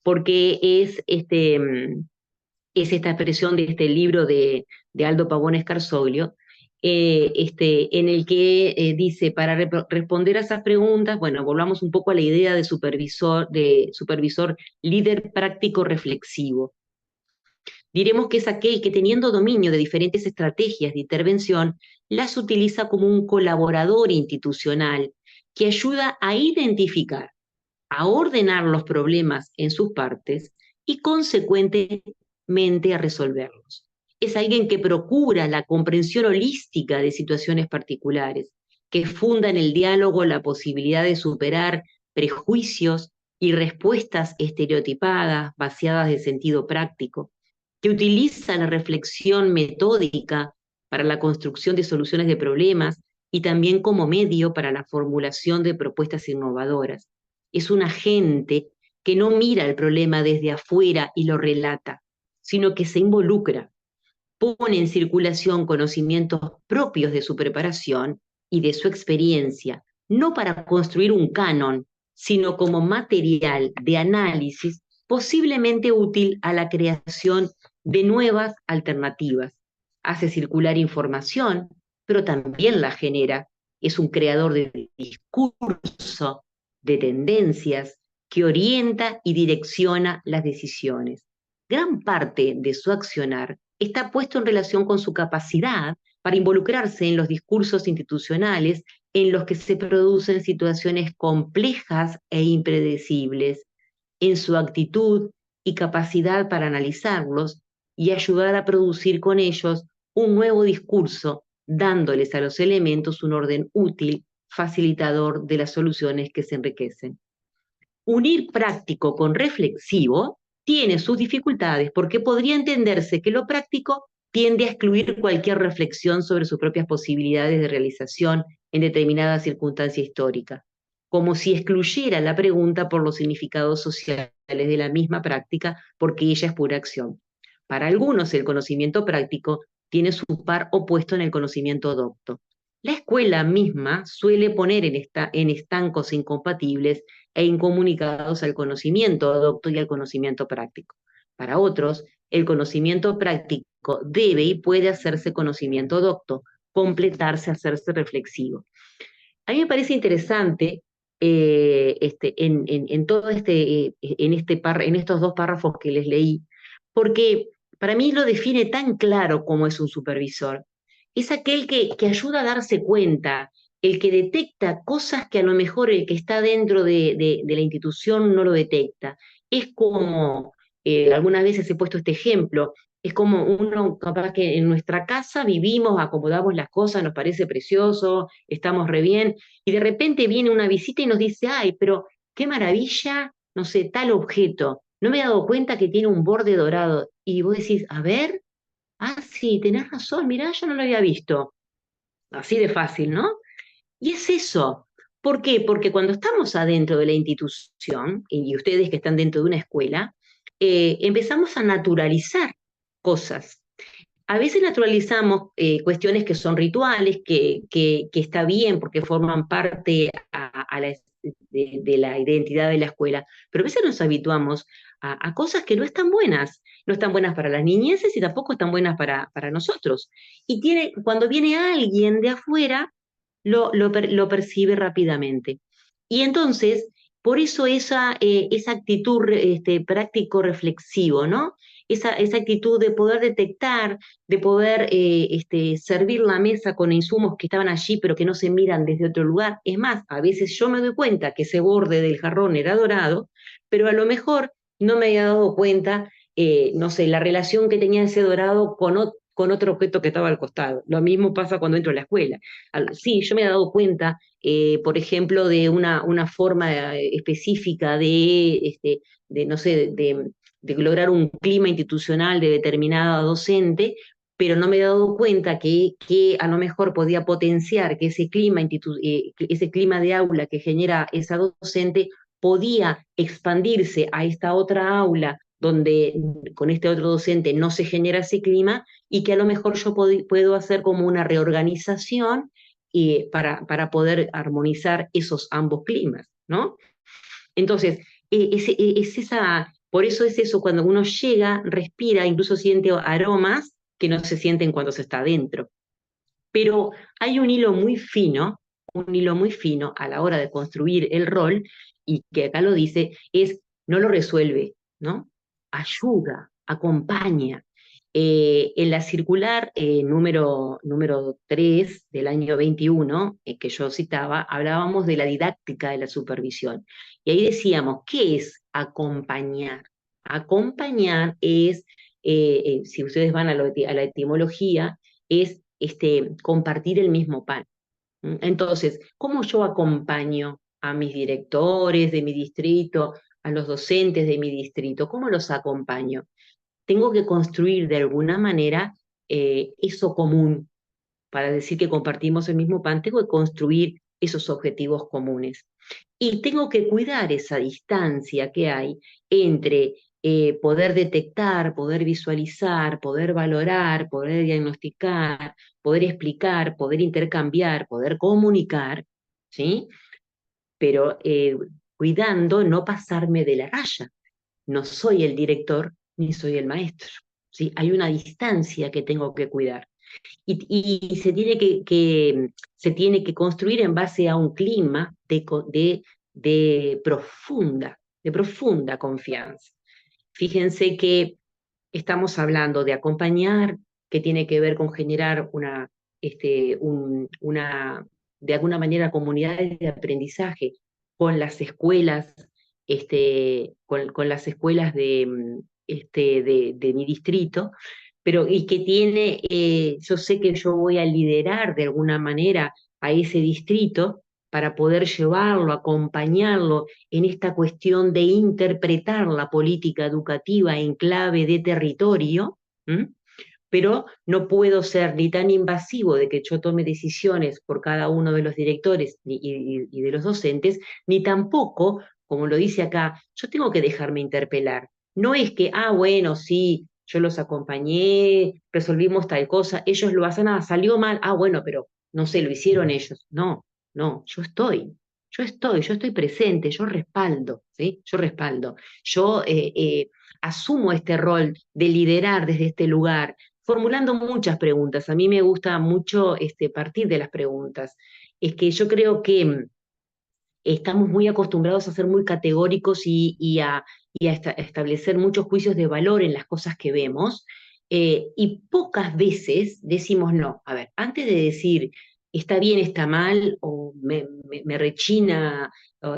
porque es esta expresión de este libro de Aldo Pavón Escarzoglio, en el que dice, para responder a esas preguntas, bueno, volvamos un poco a la idea de supervisor líder práctico reflexivo. Diremos que es aquel que teniendo dominio de diferentes estrategias de intervención, las utiliza como un colaborador institucional que ayuda a identificar, a ordenar los problemas en sus partes y consecuentemente a resolverlos. Es alguien que procura la comprensión holística de situaciones particulares, que funda en el diálogo la posibilidad de superar prejuicios y respuestas estereotipadas, vaciadas de sentido práctico, que utiliza la reflexión metódica para la construcción de soluciones de problemas y también como medio para la formulación de propuestas innovadoras. Es un agente que no mira el problema desde afuera y lo relata, sino que se involucra, pone en circulación conocimientos propios de su preparación y de su experiencia, no para construir un canon, sino como material de análisis posiblemente útil a la creación de nuevas alternativas. Hace circular información, pero también la genera. Es un creador de discurso, de tendencias, que orienta y direcciona las decisiones. Gran parte de su accionar está puesto en relación con su capacidad para involucrarse en los discursos institucionales en los que se producen situaciones complejas e impredecibles, en su actitud y capacidad para analizarlos y ayudar a producir con ellos un nuevo discurso, dándoles a los elementos un orden útil, facilitador de las soluciones que se enriquecen. Unir práctico con reflexivo tiene sus dificultades porque podría entenderse que lo práctico tiende a excluir cualquier reflexión sobre sus propias posibilidades de realización en determinada circunstancia histórica, como si excluyera la pregunta por los significados sociales de la misma práctica, porque ella es pura acción. Para algunos, el conocimiento práctico tiene su par opuesto en el conocimiento docto. La escuela misma suele poner en estancos incompatibles e incomunicados al conocimiento docto y al conocimiento práctico. Para otros, el conocimiento práctico debe y puede hacerse conocimiento docto, completarse, hacerse reflexivo. A mí me parece interesante en todo en estos dos párrafos que les leí, porque para mí lo define tan claro como es un supervisor. Es aquel que ayuda a darse cuenta, el que detecta cosas que a lo mejor el que está dentro de la institución no lo detecta. Es como, algunas veces he puesto este ejemplo, es como uno, capaz que en nuestra casa vivimos, acomodamos las cosas, nos parece precioso, estamos re bien, y de repente viene una visita y nos dice, ay, pero qué maravilla, no sé, tal objeto. No me he dado cuenta que tiene un borde dorado. Y vos decís, a ver, ah, sí, tenés razón, mirá, yo no lo había visto. Así de fácil, ¿no? Y es eso. ¿Por qué? Porque cuando estamos adentro de la institución, y ustedes que están dentro de una escuela, empezamos a naturalizar cosas. A veces naturalizamos cuestiones que son rituales, que está bien porque forman parte de la identidad de la escuela, pero a veces nos habituamos a cosas que no están buenas para las niñeces y tampoco están buenas para nosotros. Y cuando viene alguien de afuera, lo percibe rápidamente. Y entonces, por eso esa actitud práctico-reflexivo, ¿no? Esa actitud de poder detectar, de poder servir la mesa con insumos que estaban allí pero que no se miran desde otro lugar. Es más, a veces yo me doy cuenta que ese borde del jarrón era dorado, pero a lo mejor no me había dado cuenta, no sé, la relación que tenía ese dorado con otro objeto que estaba al costado. Lo mismo pasa cuando entro a la escuela. Sí, yo me he dado cuenta, por ejemplo, de una forma específica no sé, de lograr un clima institucional de determinada docente, pero no me he dado cuenta que a lo mejor podía potenciar que ese clima de aula que genera esa docente podía expandirse a esta otra aula donde con este otro docente no se genera ese clima y que a lo mejor yo puedo hacer como una reorganización para poder armonizar esos ambos climas, ¿no? Entonces, por eso es eso, cuando uno llega, respira, incluso siente aromas que no se sienten cuando se está adentro. Pero hay un hilo muy fino a la hora de construir el rol, y que acá lo dice, no lo resuelve, ¿no? Ayuda, acompaña. En la circular número 3 del año 21, que yo citaba, hablábamos de la didáctica de la supervisión. Y ahí decíamos, ¿qué es acompañar? Acompañar es, si ustedes van a la etimología, es compartir el mismo pan. Entonces, ¿cómo yo acompaño a mis directores de mi distrito, a los docentes de mi distrito? ¿Cómo los acompaño? Tengo que construir de alguna manera eso común. Para decir que compartimos el mismo pan, tengo que construir esos objetivos comunes. Y tengo que cuidar esa distancia que hay entre poder detectar, poder visualizar, poder valorar, poder diagnosticar, poder explicar, poder intercambiar, poder comunicar, ¿sí? Pero cuidando no pasarme de la raya. No soy el director ni soy el maestro, ¿sí? Hay una distancia que tengo que cuidar. Y se tiene que construir en base a un clima de profunda confianza. Fíjense que estamos hablando de acompañar, que tiene que ver con generar de alguna manera, comunidades de aprendizaje con las escuelas, con las escuelas de mi distrito, pero y que yo sé que yo voy a liderar de alguna manera a ese distrito, para poder llevarlo, acompañarlo en esta cuestión de interpretar la política educativa en clave de territorio, pero no puedo ser ni tan invasivo de que yo tome decisiones por cada uno de los directores y de los docentes, ni tampoco, como lo dice acá, yo tengo que dejarme interpelar. No es que, bueno, sí, yo los acompañé, resolvimos tal cosa, ellos lo hacen, salió mal, bueno, pero no sé, lo hicieron ellos. No, no, yo estoy presente, yo respaldo, ¿sí? Yo respaldo. Yo asumo este rol de liderar desde este lugar, formulando muchas preguntas. A mí me gusta mucho partir de las preguntas. Es que yo creo que estamos muy acostumbrados a ser muy categóricos y a establecer muchos juicios de valor en las cosas que vemos, y pocas veces decimos no. A ver, antes de decir está bien, está mal, o me rechina, o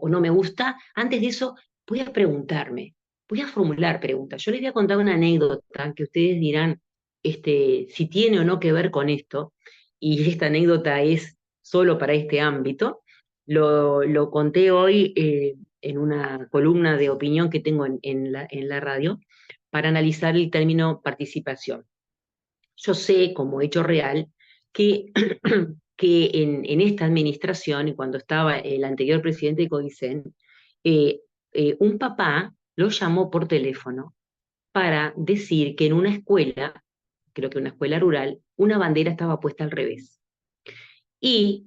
no me gusta, antes de eso voy a preguntarme, voy a formular preguntas. Yo les voy a contar una anécdota que ustedes dirán si tiene o no que ver con esto, y esta anécdota es solo para este ámbito. Lo conté hoy en una columna de opinión que tengo en la radio para analizar el término participación. Yo sé, como hecho real, que, que en esta administración, y cuando estaba el anterior presidente de Codicen, un papá lo llamó por teléfono para decir que en una escuela, creo que una escuela rural, una bandera estaba puesta al revés. Y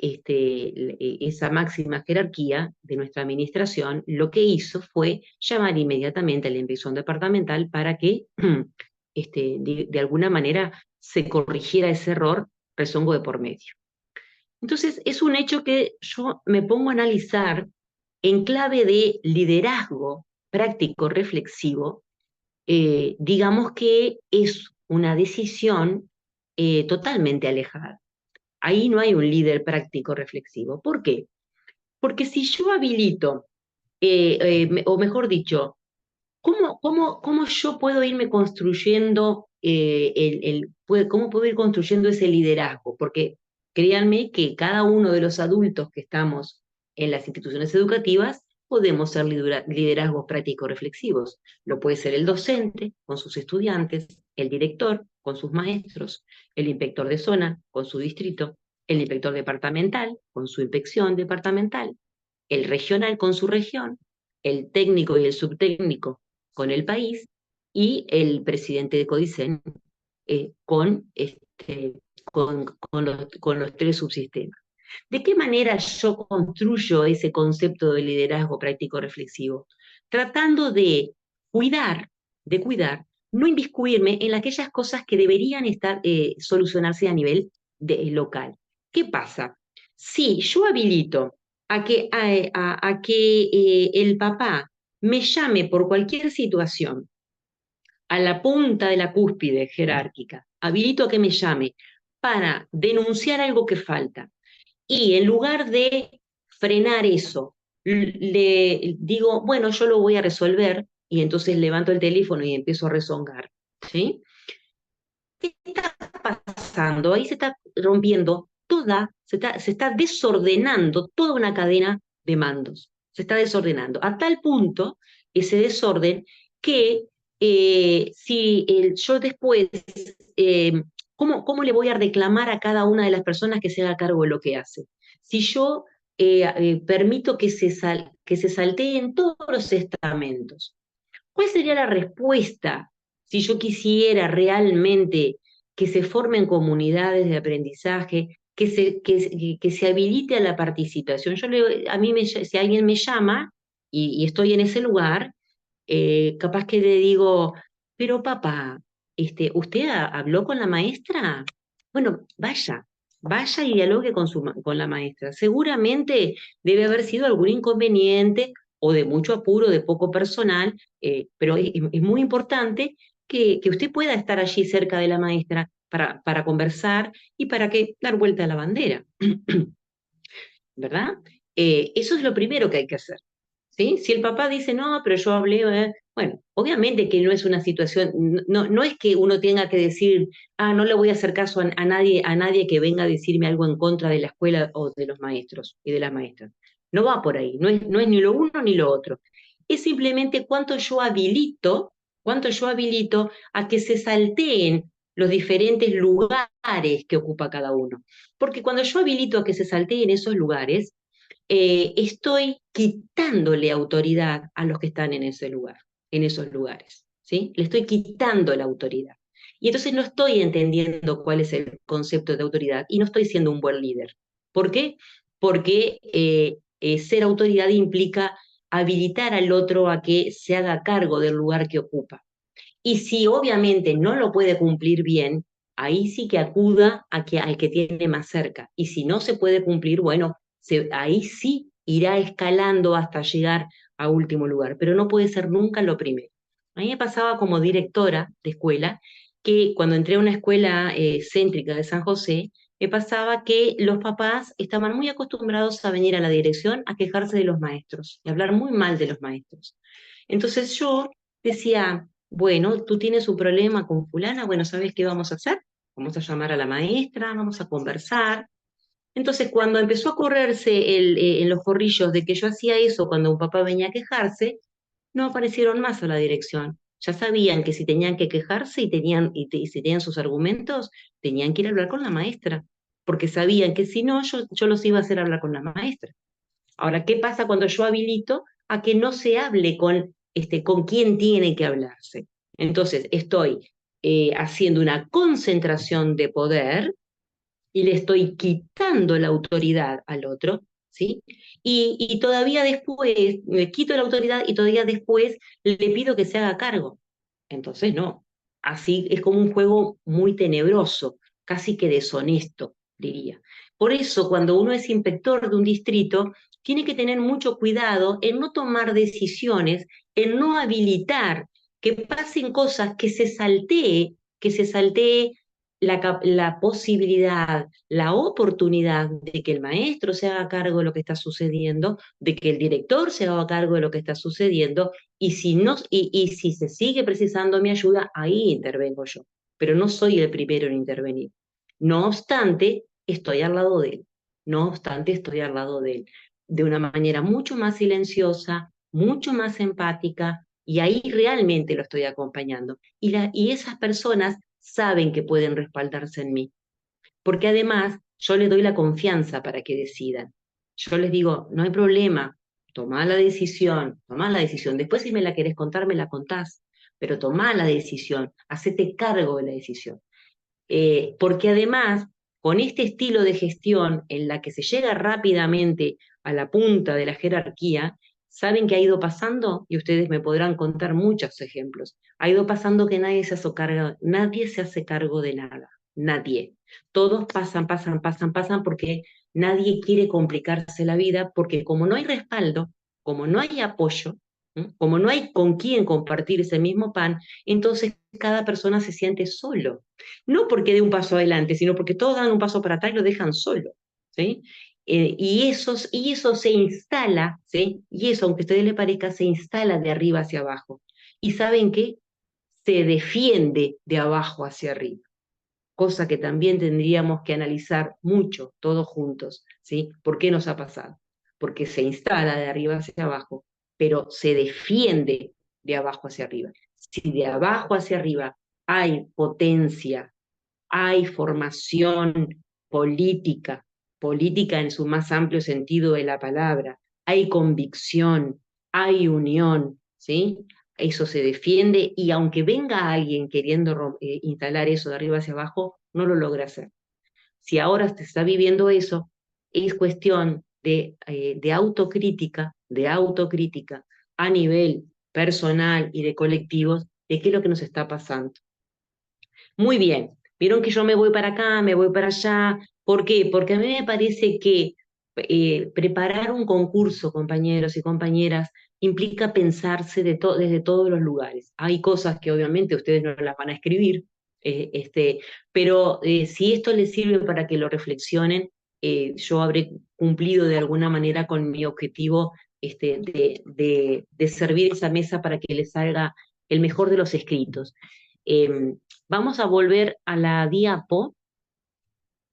esa máxima jerarquía de nuestra administración lo que hizo fue llamar inmediatamente a la inspección departamental para que de alguna manera se corrigiera ese error, rezongo de por medio. Entonces, es un hecho que yo me pongo a analizar en clave de liderazgo práctico reflexivo. Digamos que es una decisión totalmente alejada. Ahí no hay un líder práctico reflexivo. ¿Por qué? Porque si yo habilito, o mejor dicho, ¿cómo yo puedo irme construyendo, cómo puedo ir construyendo ese liderazgo? Porque créanme que cada uno de los adultos que estamos en las instituciones educativas podemos ser liderazgos prácticos reflexivos. Lo puede ser el docente con sus estudiantes, el director con sus maestros, el inspector de zona con su distrito, el inspector departamental con su inspección departamental, el regional con su región, el técnico y el subtécnico con el país, y el presidente de Codicen con los tres subsistemas. ¿De qué manera yo construyo ese concepto de liderazgo práctico reflexivo? Tratando de cuidar, no inmiscuirme en aquellas cosas que deberían solucionarse a nivel local. ¿Qué pasa? Si yo habilito a que el papá me llame por cualquier situación a la punta de la cúspide jerárquica, habilito a que me llame para denunciar algo que falta, y en lugar de frenar eso, le digo, bueno, yo lo voy a resolver, y entonces levanto el teléfono y empiezo a rezongar, ¿sí? ¿Qué está pasando? Ahí se está rompiendo se está desordenando toda una cadena de mandos. Se está desordenando a tal punto ese desorden que yo después, ¿cómo le voy a reclamar a cada una de las personas que se haga cargo de lo que hace? Si yo permito que se salteen todos los estamentos, ¿cuál sería la respuesta si yo quisiera realmente que se formen comunidades de aprendizaje, que se habilite a la participación? Si alguien me llama y estoy en ese lugar, capaz que le digo, pero papá, ¿usted habló con la maestra? Bueno, vaya y dialogue con la maestra. Seguramente debe haber sido algún inconveniente o de mucho apuro, de poco personal, pero es muy importante que usted pueda estar allí cerca de la maestra para conversar y para dar vuelta a la bandera, ¿verdad? Eso es lo primero que hay que hacer, ¿sí? Si el papá dice, no, pero yo hablé, Bueno, obviamente que no es una situación, no es que uno tenga que decir, no le voy a hacer caso a nadie que venga a decirme algo en contra de la escuela o de los maestros y de las maestras. No va por ahí, no es ni lo uno ni lo otro. Es simplemente cuánto yo habilito a que se salteen los diferentes lugares que ocupa cada uno. Porque cuando yo habilito a que se salteen esos lugares, estoy quitándole autoridad a los que están en ese lugar, en esos lugares, ¿sí? Le estoy quitando la autoridad. Y entonces no estoy entendiendo cuál es el concepto de autoridad y no estoy siendo un buen líder. ¿Por qué? Porque ser autoridad implica habilitar al otro a que se haga cargo del lugar que ocupa. Y si obviamente no lo puede cumplir bien, ahí sí que acuda al que tiene más cerca. Y si no se puede cumplir, bueno, ahí sí irá escalando hasta llegar a último lugar, pero no puede ser nunca lo primero. A mí me pasaba como directora de escuela que cuando entré a una escuela céntrica de San José, me pasaba que los papás estaban muy acostumbrados a venir a la dirección a quejarse de los maestros y hablar muy mal de los maestros. Entonces yo decía, bueno, tú tienes un problema con fulana, bueno, ¿sabes qué vamos a hacer? Vamos a llamar a la maestra, vamos a conversar. Entonces, cuando empezó a correrse en los corrillos de que yo hacía eso cuando un papá venía a quejarse, no aparecieron más a la dirección. Ya sabían que si tenían que quejarse y si tenían sus argumentos, tenían que ir a hablar con la maestra, porque sabían que si no, yo los iba a hacer hablar con la maestra. Ahora, ¿qué pasa cuando yo habilito a que no se hable con quién tiene que hablarse? Entonces, estoy haciendo una concentración de poder y le estoy quitando la autoridad al otro, ¿sí? Y todavía después, le quito la autoridad y todavía después le pido que se haga cargo. Entonces, no. Así es como un juego muy tenebroso, casi que deshonesto, diría. Por eso, cuando uno es inspector de un distrito, tiene que tener mucho cuidado en no tomar decisiones, en no habilitar que pasen cosas, que se saltee la posibilidad, la oportunidad de que el maestro se haga cargo de lo que está sucediendo, de que el director se haga cargo de lo que está sucediendo, y si, no, y si se sigue precisando mi ayuda, ahí intervengo yo. Pero no soy el primero en intervenir. No obstante, estoy al lado de él. No obstante, estoy al lado de él. De una manera mucho más silenciosa, mucho más empática, y ahí realmente lo estoy acompañando. Y esas personas saben que pueden respaldarse en mí, porque además yo les doy la confianza para que decidan. Yo les digo, no hay problema, tomá la decisión. Después si me la querés contar, me la contás, pero tomá la decisión, hacete cargo de la decisión. Porque además, con este estilo de gestión en la que se llega rápidamente a la punta de la jerarquía, ¿saben qué ha ido pasando? Y ustedes me podrán contar muchos ejemplos. Ha ido pasando que nadie se hace cargo de nada, nadie. Todos pasan porque nadie quiere complicarse la vida, porque como no hay respaldo, como no hay apoyo, como no hay con quién compartir ese mismo pan, entonces cada persona se siente solo. No porque dé un paso adelante, sino porque todos dan un paso para atrás y lo dejan solo, ¿sí? Y eso se instala, ¿sí? Y eso, aunque a ustedes les parezca, se instala de arriba hacia abajo. ¿Y saben qué? Se defiende de abajo hacia arriba, cosa que también tendríamos que analizar mucho, todos juntos, ¿sí? ¿Por qué nos ha pasado? Porque se instala de arriba hacia abajo, pero se defiende de abajo hacia arriba. Si de abajo hacia arriba hay potencia, hay formación política, política en su más amplio sentido de la palabra, hay convicción, hay unión, ¿sí? Eso se defiende y aunque venga alguien queriendo instalar eso de arriba hacia abajo, no lo logra hacer. Si ahora se está viviendo eso, es cuestión de autocrítica a nivel personal y de colectivos, de qué es lo que nos está pasando. Muy bien, vieron que yo me voy para acá, me voy para allá. ¿Por qué? Porque a mí me parece que preparar un concurso, compañeros y compañeras, implica pensarse desde todos los lugares. Hay cosas que obviamente ustedes no las van a escribir, pero si esto les sirve para que lo reflexionen, yo habré cumplido de alguna manera con mi objetivo de servir esa mesa para que les salga el mejor de los escritos. Vamos a volver a la diapo.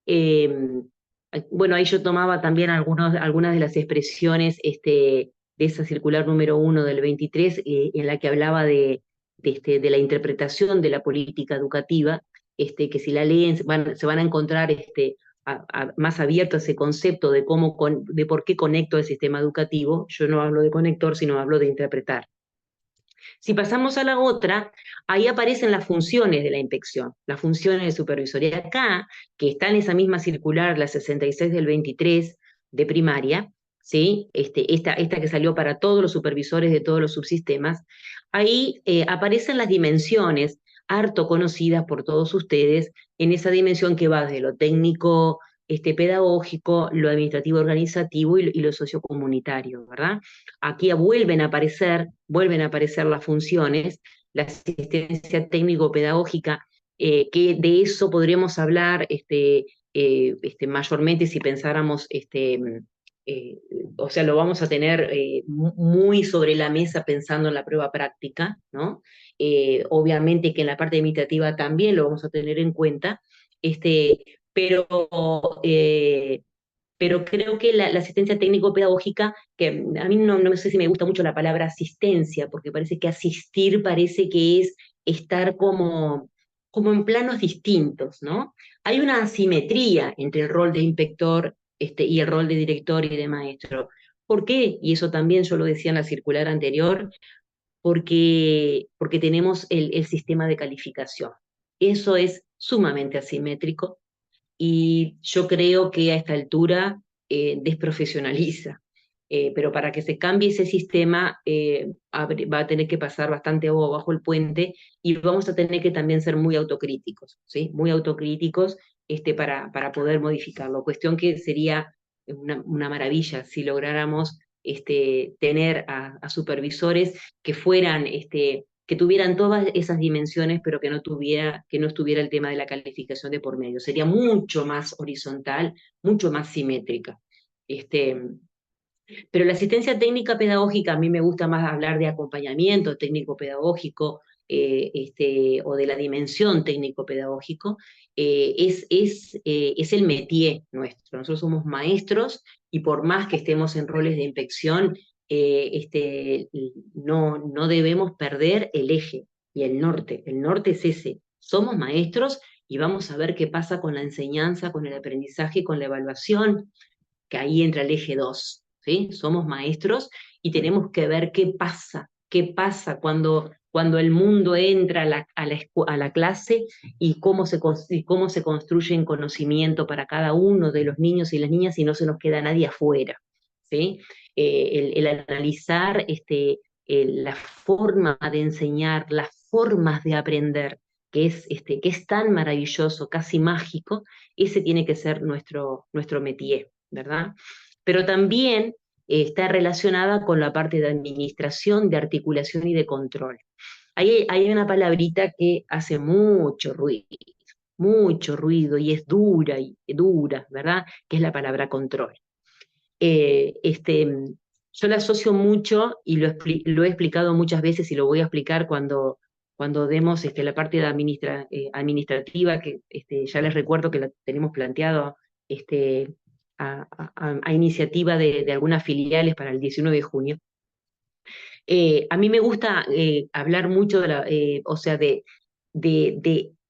Bueno, ahí yo tomaba también algunas de las expresiones de esa circular número 1 del 23, en la que hablaba de la interpretación de la política educativa, que si la leen se van a encontrar más abierto a ese concepto de de por qué conecto al sistema educativo. Yo no hablo de conector, sino hablo de interpretar. Si pasamos a la otra, ahí aparecen las funciones de la inspección, las funciones del supervisor. Y acá, que está en esa misma circular, la 66 del 23 de primaria, ¿sí? Esta que salió para todos los supervisores de todos los subsistemas, ahí aparecen las dimensiones, harto conocidas por todos ustedes, en esa dimensión que va de lo técnico, pedagógico, lo administrativo organizativo y lo sociocomunitario, ¿verdad? Aquí vuelven a aparecer las funciones, la asistencia técnico-pedagógica, que de eso podríamos hablar mayormente si pensáramos, o sea, lo vamos a tener muy sobre la mesa pensando en la prueba práctica, ¿no? Obviamente que en la parte administrativa también lo vamos a tener en cuenta, pero pero creo que la asistencia técnico-pedagógica, que a mí no sé si me gusta mucho la palabra asistencia, porque parece que asistir parece que es estar como en planos distintos, ¿no? Hay una asimetría entre el rol de inspector y el rol de director y de maestro. ¿Por qué? Y eso también yo lo decía en la circular anterior, porque tenemos el sistema de calificación. Eso es sumamente asimétrico y yo creo que a esta altura desprofesionaliza. Pero para que se cambie ese sistema va a tener que pasar bastante agua bajo el puente y vamos a tener que también ser muy autocríticos, ¿sí? Muy autocríticos para poder modificarlo. Cuestión que sería una maravilla si lográramos tener a supervisores que fueran que tuvieran todas esas dimensiones, pero que no estuviera el tema de la calificación de por medio. Sería mucho más horizontal, mucho más simétrica. Pero la asistencia técnica pedagógica, a mí me gusta más hablar de acompañamiento técnico pedagógico, o de la dimensión técnico pedagógico, es el métier nuestro. Nosotros somos maestros y por más que estemos en roles de inspección, no debemos perder el eje y el norte. El norte es ese. Somos maestros y vamos a ver qué pasa con la enseñanza, con el aprendizaje y con la evaluación, que ahí entra el eje 2, ¿sí? Somos maestros y tenemos que ver qué pasa cuando el mundo entra a la clase y cómo se construye en conocimiento para cada uno de los niños y las niñas y no se nos queda nadie afuera, ¿sí? El analizar la forma de enseñar, las formas de aprender, que es tan maravilloso, casi mágico, ese tiene que ser nuestro métier, ¿verdad? Pero también está relacionada con la parte de administración, de articulación y de control. Hay una palabrita que hace mucho ruido y es dura, ¿verdad? Que es la palabra control. Yo la asocio mucho y lo he explicado muchas veces y lo voy a explicar cuando demos la parte de administrativa, que ya les recuerdo que la tenemos planteado a iniciativa de algunas filiales para el 19 de junio. A mí me gusta hablar mucho o sea, de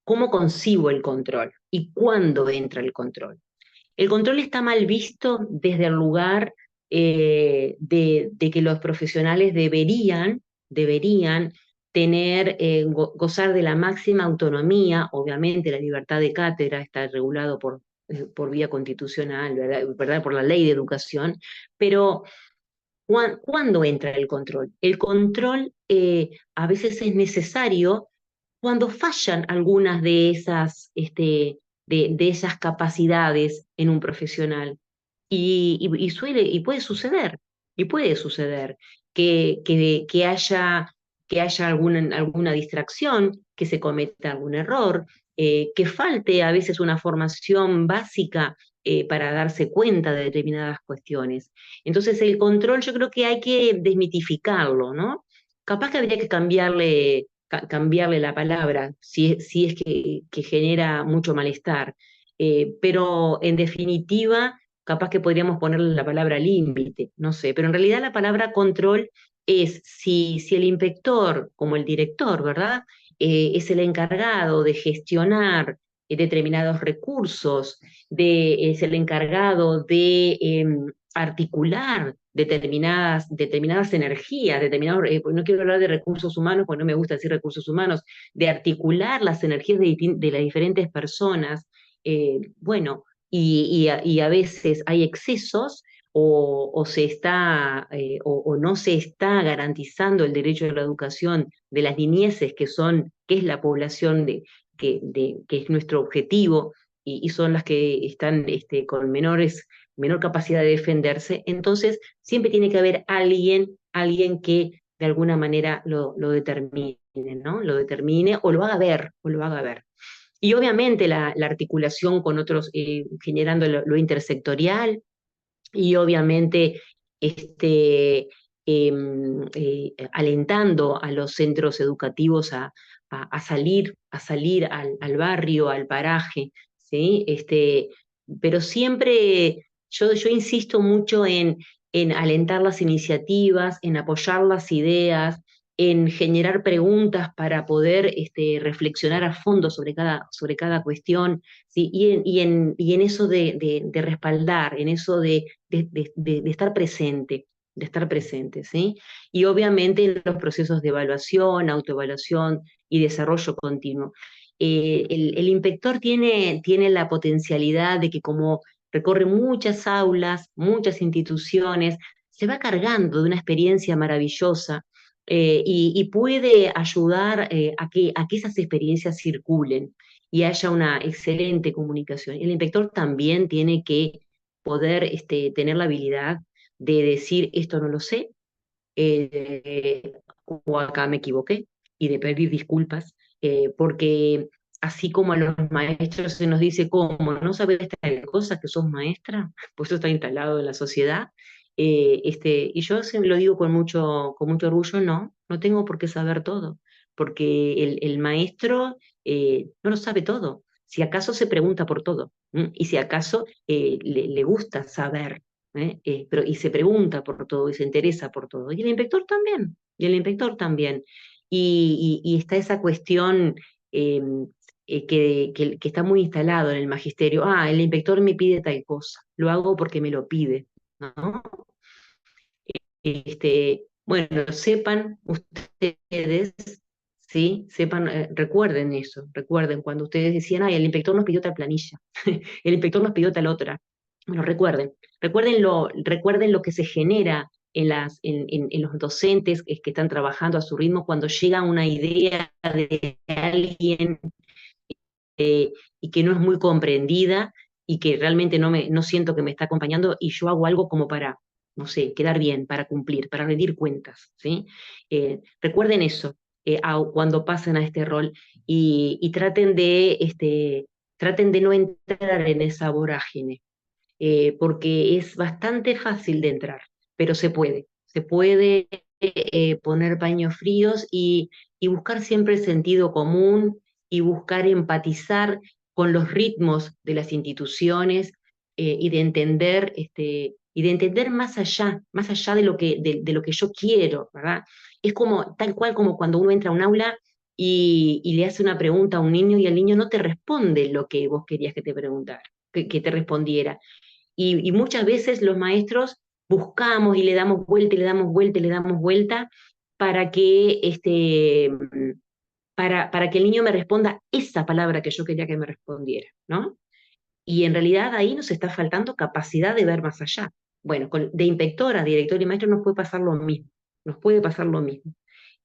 cómo concibo el control y cuándo entra el control. El control está mal visto desde el lugar de que los profesionales deberían gozar de la máxima autonomía. Obviamente la libertad de cátedra está regulado por vía constitucional, ¿verdad? Por la ley de educación, pero ¿cuándo entra el control? El control a veces es necesario cuando fallan algunas de esas capacidades en un profesional. Y puede suceder que haya alguna distracción, que se cometa algún error, que falte a veces una formación básica para darse cuenta de determinadas cuestiones. Entonces el control yo creo que hay que desmitificarlo, ¿no? Capaz que habría que cambiarle la palabra si es que genera mucho malestar. Pero en definitiva, capaz que podríamos ponerle la palabra límite, no sé, pero en realidad la palabra control es si el inspector, como el director, ¿verdad? Es el encargado de gestionar determinados recursos, es el encargado de articular determinadas energías, no quiero hablar de recursos humanos, porque no me gusta decir recursos humanos, de articular las energías de las diferentes personas, bueno, y a veces hay excesos o se está o no se está garantizando el derecho a la educación de las niñeces que es la población que es nuestro objetivo y son las que están con menor capacidad de defenderse. Entonces siempre tiene que haber alguien que de alguna manera lo determine, ¿no? Lo determine o lo haga ver, o lo haga ver. Y obviamente la articulación con otros, generando lo intersectorial, y obviamente alentando a los centros educativos a salir al barrio, al paraje, ¿sí? Pero siempre yo insisto mucho en alentar las iniciativas, en apoyar las ideas, en generar preguntas para poder reflexionar a fondo sobre cada cuestión, ¿sí? Y en eso de respaldar, en eso de estar presente, ¿sí? Y obviamente en los procesos de evaluación, autoevaluación y desarrollo continuo. El inspector tiene la potencialidad de que como recorre muchas aulas, muchas instituciones, se va cargando de una experiencia maravillosa, y puede ayudar a que esas experiencias circulen y haya una excelente comunicación. El inspector también tiene que poder tener la habilidad de decir esto no lo sé, eh, o acá me equivoqué, y de pedir disculpas, porque así como a los maestros se nos dice cómo no sabes tal cosa que sos maestra, pues eso está instalado en la sociedad. Y yo lo digo con mucho orgullo, no tengo por qué saber todo, porque el maestro no lo sabe todo. Si acaso se pregunta por todo, y si acaso le gusta saber, y se pregunta por todo y se interesa por todo. Y el inspector también, y el inspector también. Y está esa cuestión eh, que está muy instalado en el magisterio. Ah, el inspector me pide tal cosa, lo hago porque me lo pide, ¿no? Bueno, sepan ustedes, ¿sí? Sepan, recuerden eso, recuerden cuando ustedes decían, ay, el inspector nos pidió tal planilla, el inspector nos pidió tal otra. Bueno, recuerden lo que se genera en los docentes que están trabajando a su ritmo cuando llega una idea de alguien, y que no es muy comprendida y que realmente no siento que me está acompañando y yo hago algo como para, no sé, quedar bien, para cumplir, para rendir cuentas, ¿sí? Recuerden eso cuando pasen a este rol y traten de no entrar en esa vorágine, porque es bastante fácil de entrar, pero se puede poner paños fríos y buscar siempre el sentido común y buscar empatizar con los ritmos de las instituciones, y de entender más allá de lo que yo quiero, ¿verdad? Es como, tal cual como cuando uno entra a un aula y le hace una pregunta a un niño y el niño no te responde lo que vos querías que te preguntara, que te respondiera. Y muchas veces los maestros buscamos y le damos vuelta y le damos vuelta y le damos vuelta para que, para que el niño me responda esa palabra que yo quería que me respondiera, ¿no? Y en realidad ahí nos está faltando capacidad de ver más allá. Bueno, de inspectora, director y maestro nos puede pasar lo mismo, nos puede pasar lo mismo.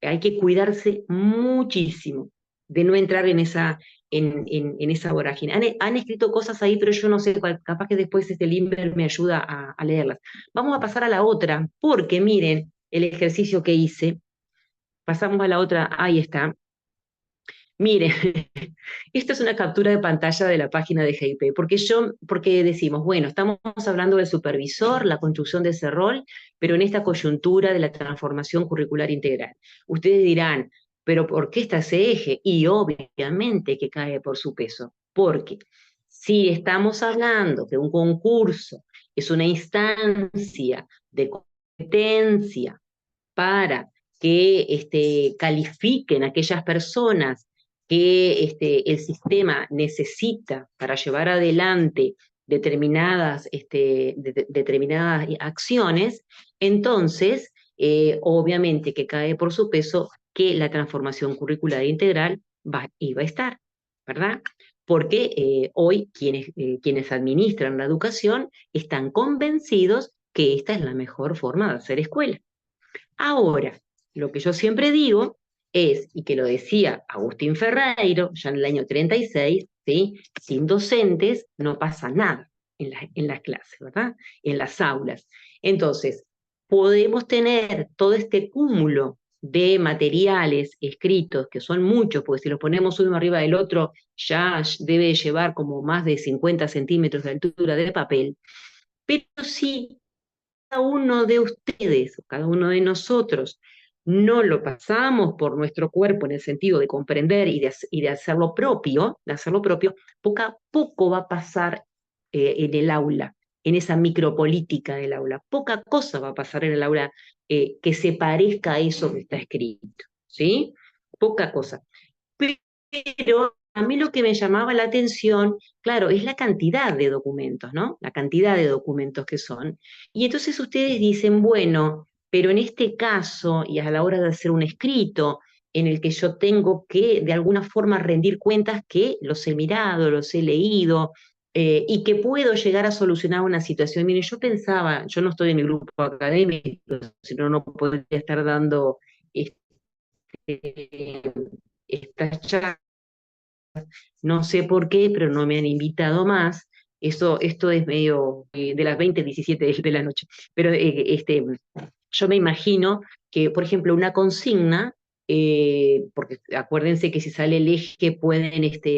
Hay que cuidarse muchísimo de no entrar en esa vorágine. Han escrito cosas ahí, pero yo no sé, capaz que después Limber me ayuda a leerlas. Vamos a pasar a la otra, porque miren el ejercicio que hice. Pasamos a la otra, ahí está. Mire, esto es una captura de pantalla de la página de GIP, porque decimos, bueno, estamos hablando del supervisor, la construcción de ese rol, pero en esta coyuntura de la transformación curricular integral. Ustedes dirán, pero ¿por qué está ese eje? Y obviamente que cae por su peso, porque si estamos hablando que un concurso es una instancia de competencia para que califiquen a aquellas personas que el sistema necesita para llevar adelante determinadas acciones, entonces obviamente que cae por su peso que la transformación curricular integral iba a estar, ¿verdad? Porque hoy quienes administran la educación están convencidos que esta es la mejor forma de hacer escuela. Ahora, lo que yo siempre digo es, y que lo decía Agustín Ferreiro ya en el año 36, ¿sí? Sin docentes no pasa nada en las clases, ¿verdad? En las aulas. Entonces, podemos tener todo este cúmulo de materiales escritos, que son muchos, porque si los ponemos uno arriba del otro, ya debe llevar como más de 50 centímetros de altura de papel, pero sí cada uno de ustedes, o cada uno de nosotros, no lo pasamos por nuestro cuerpo en el sentido de comprender y de hacerlo propio, poco a poco va a pasar en el aula, en esa micropolítica del aula. Poca cosa va a pasar en el aula que se parezca a eso que está escrito, ¿sí? Poca cosa. Pero a mí lo que me llamaba la atención, claro, es la cantidad de documentos, ¿no? La cantidad de documentos que son. Y entonces ustedes dicen, bueno, pero en este caso, y a la hora de hacer un escrito, en el que yo tengo que de alguna forma rendir cuentas que los he mirado, los he leído, y que puedo llegar a solucionar una situación. Mire, yo pensaba, yo no estoy en el grupo académico, si no, no podría estar dando este, estas charlas. No sé por qué, pero no me han invitado más. Esto es medio de las 20:17 de la noche. Pero yo me imagino que, por ejemplo, una consigna, porque acuérdense que si sale el eje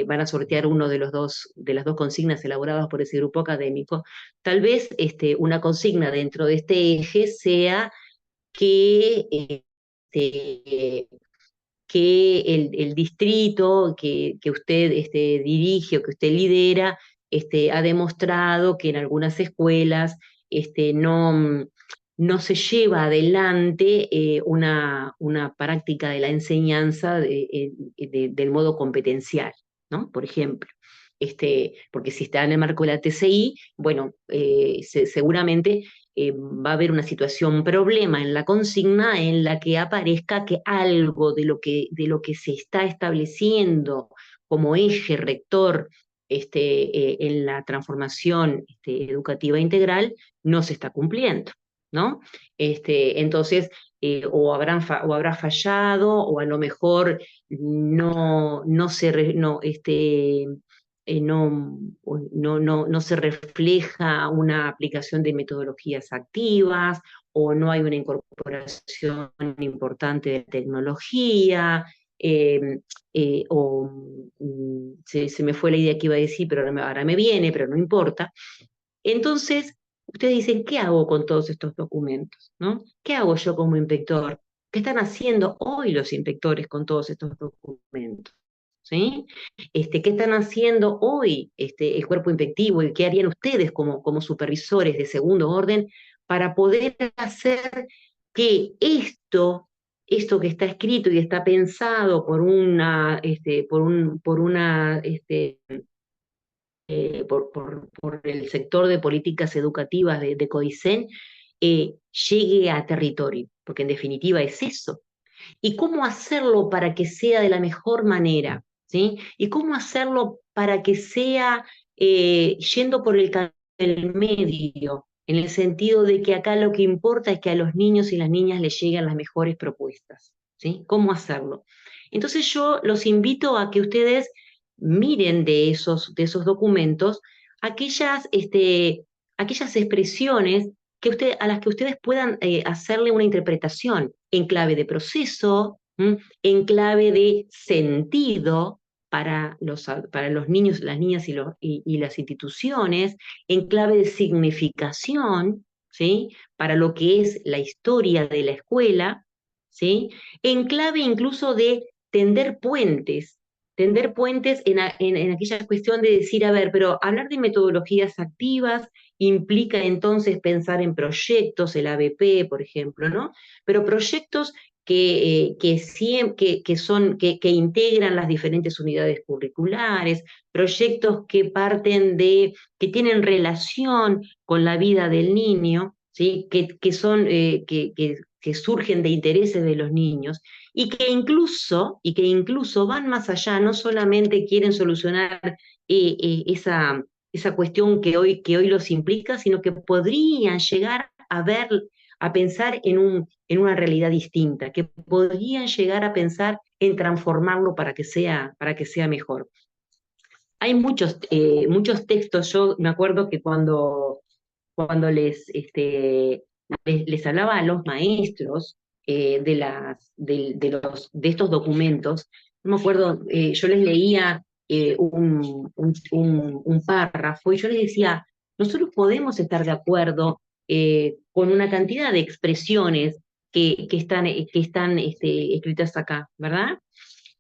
van a sortear uno de las dos consignas elaboradas por ese grupo académico. Tal vez una consigna dentro de este eje sea que el distrito que usted dirige o que usted lidera ha demostrado que en algunas escuelas no se lleva adelante una práctica de la enseñanza del modo competencial, ¿no? Por ejemplo. Porque si está en el marco de la TCI, bueno, seguramente va a haber una situación, problema en la consigna en la que aparezca que algo de lo que se está estableciendo como eje rector en la transformación educativa integral no se está cumpliendo, ¿no? Entonces, o habrá fallado, o a lo mejor no se, no, no se refleja una aplicación de metodologías activas, o no hay una incorporación importante de tecnología, se me fue la idea que iba a decir, pero ahora me viene, pero no importa. Entonces, ustedes dicen, ¿qué hago con todos estos documentos? ¿No? ¿Qué hago yo como inspector? ¿Qué están haciendo hoy los inspectores con todos estos documentos? ¿Sí? ¿Qué están haciendo hoy el cuerpo inspectivo y qué harían ustedes como supervisores de segundo orden para poder hacer que esto que está escrito y está pensado por el sector de políticas educativas de CODICEN, llegue a territorio? Porque en definitiva es eso. ¿Y cómo hacerlo para que sea de la mejor manera? ¿Sí? ¿Y cómo hacerlo para que sea yendo por el camino del medio, en el sentido de que acá lo que importa es que a los niños y las niñas les lleguen las mejores propuestas? ¿Sí? ¿Cómo hacerlo? Entonces yo los invito a que ustedes miren de esos documentos aquellas expresiones a las que ustedes puedan hacerle una interpretación en clave de proceso, en clave de sentido para los niños, las niñas y las instituciones, en clave de significación, ¿sí? Para lo que es la historia de la escuela, ¿sí? En clave incluso de tender puentes en aquella cuestión de decir, a ver, pero hablar de metodologías activas implica entonces pensar en proyectos, el ABP, por ejemplo, ¿no? Pero proyectos que integran las diferentes unidades curriculares, proyectos que parten que tienen relación con la vida del niño, ¿sí? Que surgen de intereses de los niños y que incluso van más allá, no solamente quieren solucionar esa cuestión que hoy los implica, sino que podrían llegar a pensar en una realidad distinta, que podrían llegar a pensar en transformarlo para que sea mejor. Hay muchos textos, yo me acuerdo que cuando les hablaba a los maestros de estos documentos, no me acuerdo, yo les leía un párrafo y yo les decía, nosotros podemos estar de acuerdo con una cantidad de expresiones que están escritas acá, ¿verdad?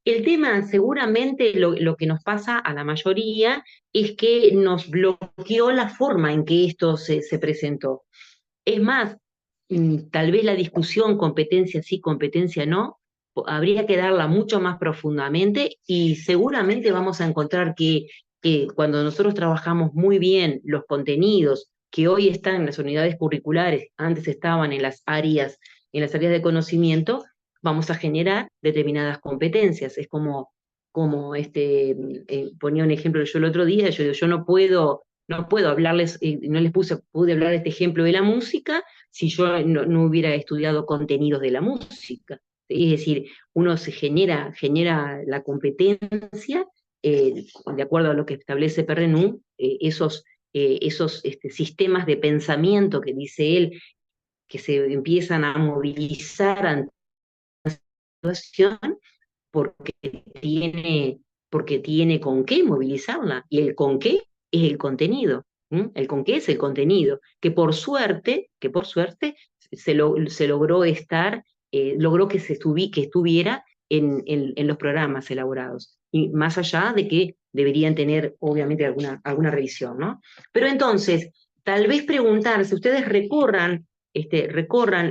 El tema, seguramente lo que nos pasa a la mayoría es que nos bloqueó la forma en que esto se presentó. Es más, tal vez la discusión competencia sí, competencia no, habría que darla mucho más profundamente y seguramente vamos a encontrar que cuando nosotros trabajamos muy bien los contenidos que hoy están en las unidades curriculares, antes estaban en las áreas de conocimiento, vamos a generar determinadas competencias. Es como ponía un ejemplo yo el otro día, yo digo, yo no puedo hablarles, no les pude hablar de este ejemplo de la música si yo no hubiera estudiado contenidos de la música. Es decir, uno genera la competencia de acuerdo a lo que establece Perrenú, esos sistemas de pensamiento que dice él, que se empiezan a movilizar ante la situación porque tiene, porque tiene con qué movilizarla, y el con qué es el contenido. El con qué es el contenido, que por suerte se logró logró que estuviera en los programas elaborados, y más allá de que deberían tener obviamente alguna revisión, ¿no? Pero entonces, tal vez preguntarse, ustedes recorran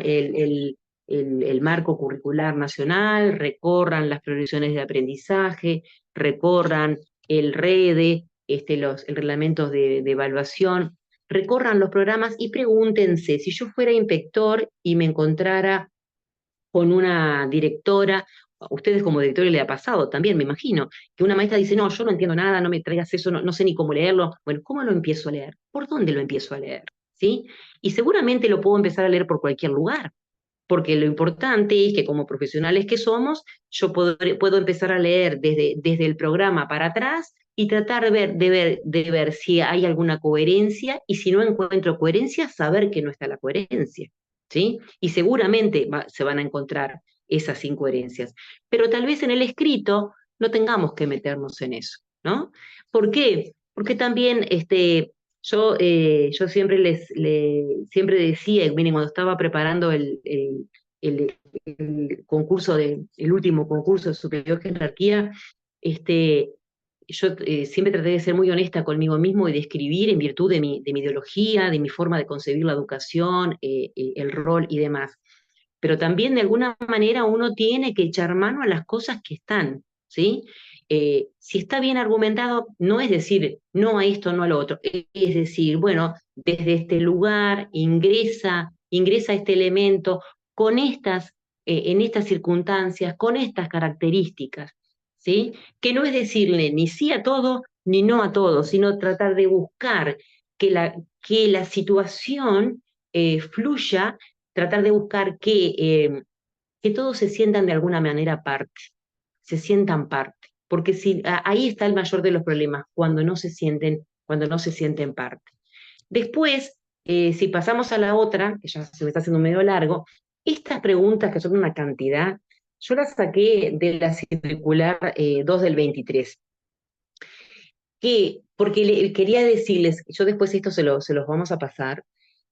el marco curricular nacional, recorran las proyecciones de aprendizaje, recorran el REDE, los reglamentos de evaluación, recorran los programas y pregúntense, si yo fuera inspector y me encontrara con una directora, a ustedes como directores le ha pasado también, me imagino, que una maestra dice, no, yo no entiendo nada, no me traigas eso, no sé ni cómo leerlo. Bueno, ¿cómo lo empiezo a leer? ¿Por dónde lo empiezo a leer? ¿Sí? Y seguramente lo puedo empezar a leer por cualquier lugar, porque lo importante es que como profesionales que somos, yo puedo empezar a leer desde el programa para atrás y tratar de ver si hay alguna coherencia, y si no encuentro coherencia, saber que no está la coherencia, ¿sí? Y seguramente se van a encontrar esas incoherencias. Pero tal vez en el escrito no tengamos que meternos en eso, ¿no? ¿Por qué? Porque también yo siempre decía, miren, cuando estaba preparando el concurso el último concurso de superior jerarquía, yo siempre traté de ser muy honesta conmigo mismo y de escribir en virtud de mi ideología, de mi forma de concebir la educación, el rol y demás. Pero también de alguna manera uno tiene que echar mano a las cosas que están, ¿sí? Si está bien argumentado, no es decir no a esto, no a lo otro, es decir, bueno, desde este lugar ingresa este elemento con en estas circunstancias, con estas características, ¿sí? Que no es decirle ni sí a todo, ni no a todo, sino tratar de buscar que la situación fluya, tratar de buscar que todos se sientan de alguna manera parte, se sientan parte, porque ahí está el mayor de los problemas, cuando no se sienten parte. Después, si pasamos a la otra, que ya se me está haciendo medio largo, estas preguntas que son una cantidad, yo la saqué de la circular 2 del 23, porque quería decirles, yo después esto se los vamos a pasar,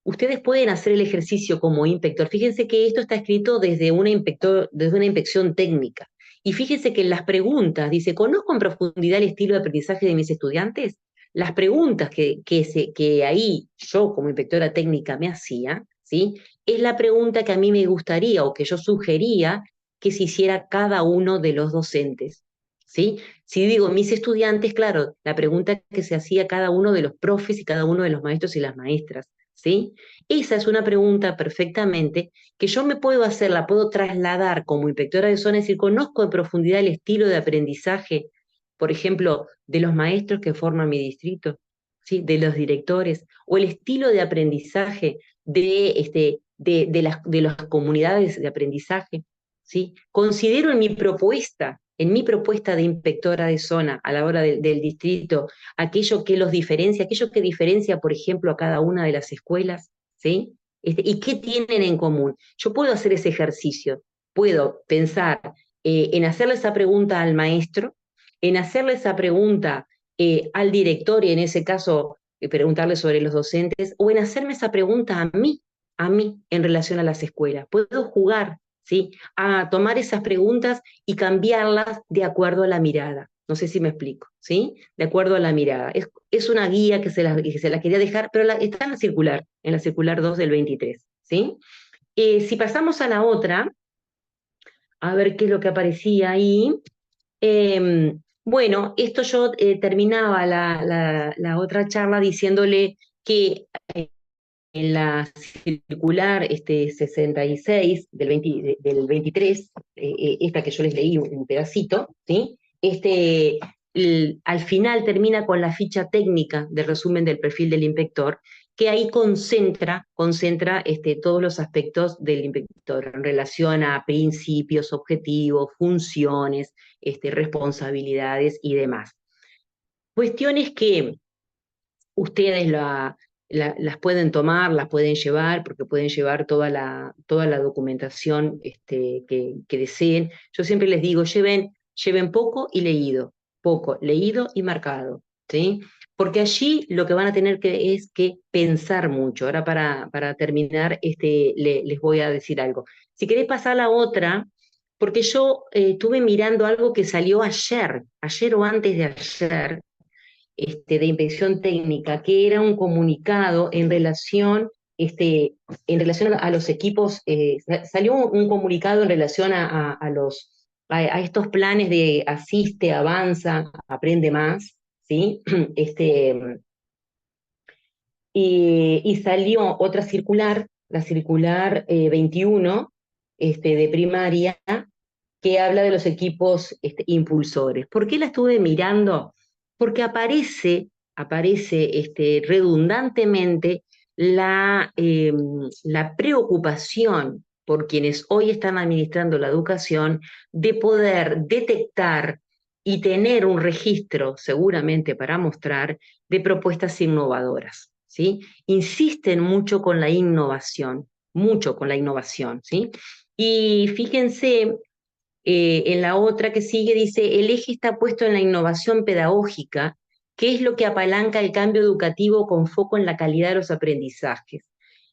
ustedes pueden hacer el ejercicio como inspector. Fíjense que esto está escrito desde una inspección técnica. Y fíjense que en las preguntas, dice, ¿conozco en profundidad el estilo de aprendizaje de mis estudiantes? Las preguntas que ahí yo como inspectora técnica me hacía, ¿sí? Es la pregunta que a mí me gustaría o que yo sugería que se hiciera cada uno de los docentes, ¿sí? Si digo mis estudiantes, claro, la pregunta que se hacía cada uno de los profes y cada uno de los maestros y las maestras, ¿sí? Esa es una pregunta perfectamente que yo me puedo hacer, la puedo trasladar como inspectora de zona, es decir, conozco en profundidad el estilo de aprendizaje, por ejemplo, de los maestros que forman mi distrito, ¿sí? De los directores, o el estilo de aprendizaje de las comunidades de aprendizaje, ¿sí? Considero en mi propuesta de inspectora de zona a la hora del distrito, aquello que diferencia, por ejemplo, a cada una de las escuelas, ¿sí? ¿Y qué tienen en común? Yo puedo hacer ese ejercicio, puedo pensar en hacerle esa pregunta al maestro, en hacerle esa pregunta al director y en ese caso preguntarle sobre los docentes, o en hacerme esa pregunta a mí en relación a las escuelas. Puedo jugar, ¿sí? A tomar esas preguntas y cambiarlas de acuerdo a la mirada. No sé si me explico, ¿sí? De acuerdo a la mirada. Es una guía que se la quería dejar, pero está en la circular 2 del 23, ¿sí? Si pasamos a la otra, a ver qué es lo que aparecía ahí. Bueno, esto yo terminaba la otra charla diciéndole que en la circular 66 del 23, esta que yo les leí un pedacito, ¿sí? Al final termina con la ficha técnica de resumen del perfil del inspector, que ahí concentra todos los aspectos del inspector en relación a principios, objetivos, funciones, responsabilidades y demás. Cuestiones que ustedes las pueden tomar, las pueden llevar, porque pueden llevar toda la documentación que deseen. Yo siempre les digo, lleven poco, leído y marcado, ¿sí? Porque allí lo que van a tener es que pensar mucho. Ahora para terminar, les voy a decir algo. Si querés pasar a la otra, porque yo estuve mirando algo que salió ayer o antes de ayer, de inspección técnica, que era un comunicado en relación a los equipos, salió un comunicado en relación a estos planes de asiste, avanza, aprende más, ¿sí? Y salió otra circular, la circular 21, de primaria, que habla de los equipos impulsores. ¿Por qué la estuve mirando? Porque aparece redundantemente la preocupación por quienes hoy están administrando la educación de poder detectar y tener un registro, seguramente para mostrar, de propuestas innovadoras, ¿sí? Insisten mucho con la innovación, ¿sí? Y fíjense, en la otra que sigue dice, el eje está puesto en la innovación pedagógica, que es lo que apalanca el cambio educativo con foco en la calidad de los aprendizajes.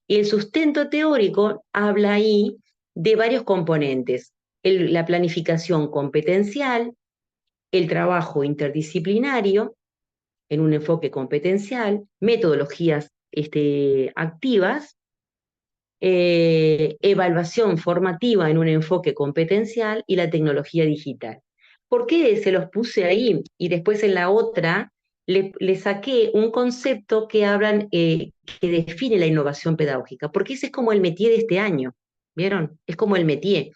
Y el sustento teórico habla ahí de varios componentes, la planificación competencial, el trabajo interdisciplinario en un enfoque competencial, metodologías activas, evaluación formativa en un enfoque competencial y la tecnología digital. ¿Por qué se los puse ahí? Y después en la otra le saqué un concepto que define la innovación pedagógica, porque ese es como el métier de este año, ¿vieron? Es como el métier.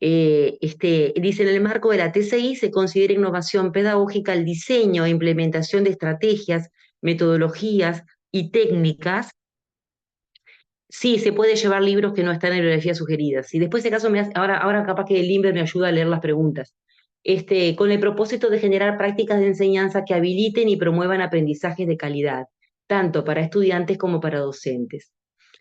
Dice, en el marco de la TCI se considera innovación pedagógica el diseño e implementación de estrategias, metodologías y técnicas. Sí, se puede llevar libros que no están en bibliografías sugeridas. Y después, de caso, ahora capaz que el Limber me ayuda a leer las preguntas. Con el propósito de generar prácticas de enseñanza que habiliten y promuevan aprendizajes de calidad, tanto para estudiantes como para docentes.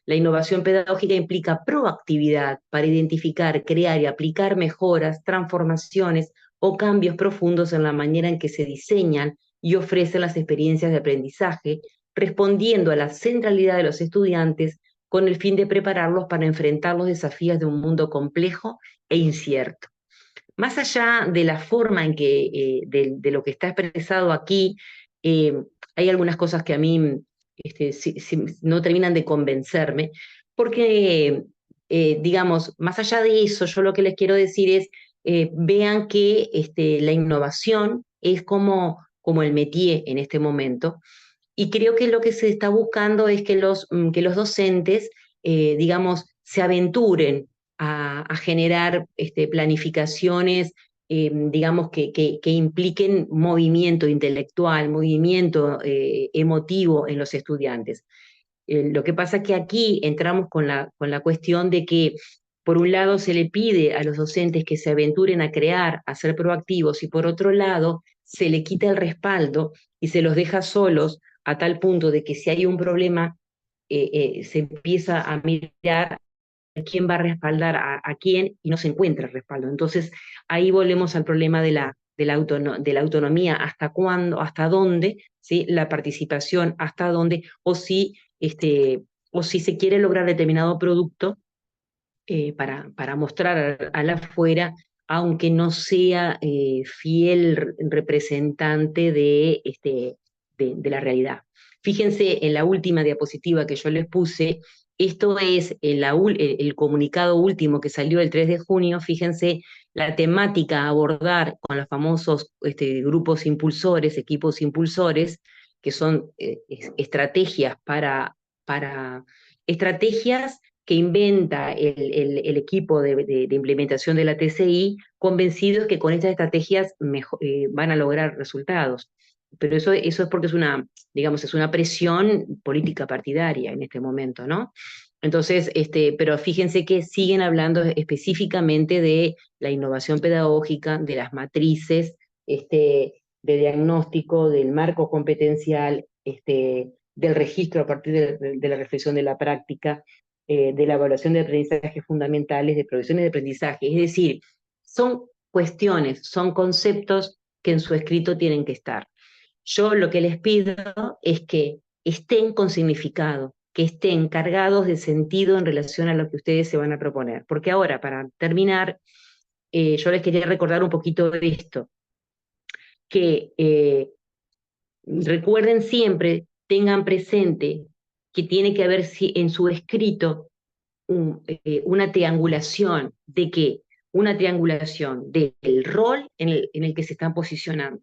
La innovación pedagógica implica proactividad para identificar, crear y aplicar mejoras, transformaciones o cambios profundos en la manera en que se diseñan y ofrecen las experiencias de aprendizaje, respondiendo a la centralidad de los estudiantes con el fin de prepararlos para enfrentar los desafíos de un mundo complejo e incierto. Más allá de la forma en que, de lo que está expresado aquí, eh, hay algunas cosas que a mí no terminan de convencerme, porque, digamos, más allá de eso, yo lo que les quiero decir es, vean que la innovación es como el métier en este momento, y creo que lo que se está buscando es que los docentes, digamos, se aventuren a generar planificaciones, digamos, que impliquen movimiento intelectual, movimiento emotivo en los estudiantes. Lo que pasa es que aquí entramos con la cuestión de que, por un lado, se le pide a los docentes que se aventuren a crear, a ser proactivos, y por otro lado, se le quita el respaldo y se los deja solos a tal punto de que si hay un problema, se empieza a mirar quién va a respaldar a quién y no se encuentra el respaldo. Entonces, ahí volvemos al problema de la autonomía, hasta cuándo, hasta dónde, ¿sí? La participación, hasta dónde, o si se quiere lograr determinado producto para mostrar a la afuera, aunque no sea fiel representante de la realidad. Fíjense en la última diapositiva que yo les puse, esto es el comunicado último que salió el 3 de junio, fíjense la temática a abordar con los famosos grupos impulsores, equipos impulsores, que son estrategias estrategias que inventa el equipo de implementación de la TCI, convencidos que con estas estrategias van a lograr resultados. Pero eso es porque digamos, es una presión política partidaria en este momento, ¿no? Entonces, pero fíjense que siguen hablando específicamente de la innovación pedagógica, de las matrices, de diagnóstico, del marco competencial, del registro a partir de la reflexión de la práctica, de la evaluación de aprendizajes fundamentales, de provisiones de aprendizaje. Es decir, son cuestiones, son conceptos que en su escrito tienen que estar. Yo lo que les pido es que estén con significado, que estén cargados de sentido en relación a lo que ustedes se van a proponer. Porque ahora, para terminar, yo les quería recordar un poquito de esto, que recuerden siempre, tengan presente que tiene que haber en su escrito una triangulación de qué, una triangulación del rol en el que se están posicionando.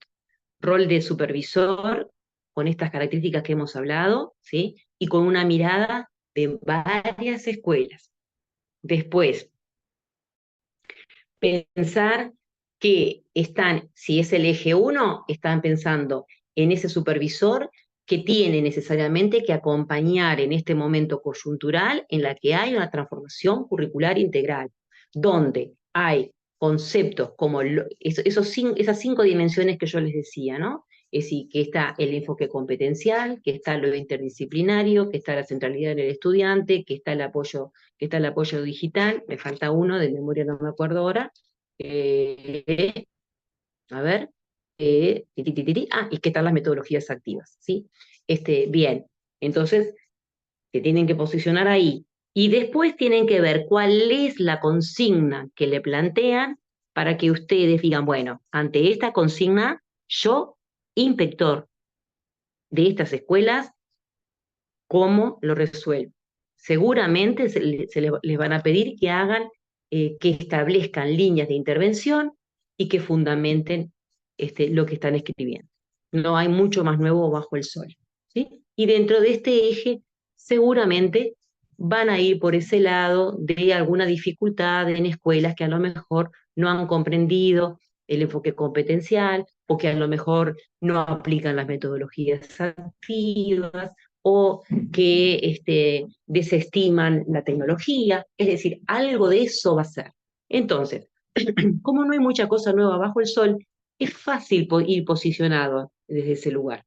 Rol de supervisor, con estas características que hemos hablado, ¿sí? Y con una mirada de varias escuelas. Después, pensar que están, si es el eje 1, están pensando en ese supervisor que tiene necesariamente que acompañar en este momento coyuntural en la que hay una transformación curricular integral, donde hay conceptos como esas 5 dimensiones que yo les decía, ¿no? Es decir, que está el enfoque competencial, que está lo interdisciplinario, que está la centralidad en el estudiante, que está el apoyo digital, me falta uno, de memoria no me acuerdo ahora, a ver, y que están las metodologías activas, ¿sí? Bien, entonces se tienen que posicionar ahí. Y después tienen que ver cuál es la consigna que le plantean para que ustedes digan, bueno, ante esta consigna, yo, inspector de estas escuelas, ¿cómo lo resuelvo? Seguramente les van a pedir que hagan, que establezcan líneas de intervención y que fundamenten lo que están escribiendo. No hay mucho más nuevo bajo el sol, ¿sí? Y dentro de este eje, seguramente van a ir por ese lado de alguna dificultad en escuelas que a lo mejor no han comprendido el enfoque competencial o que a lo mejor no aplican las metodologías activas o que desestiman la tecnología, es decir, algo de eso va a ser. Entonces, como no hay mucha cosa nueva bajo el sol, es fácil ir posicionado desde ese lugar.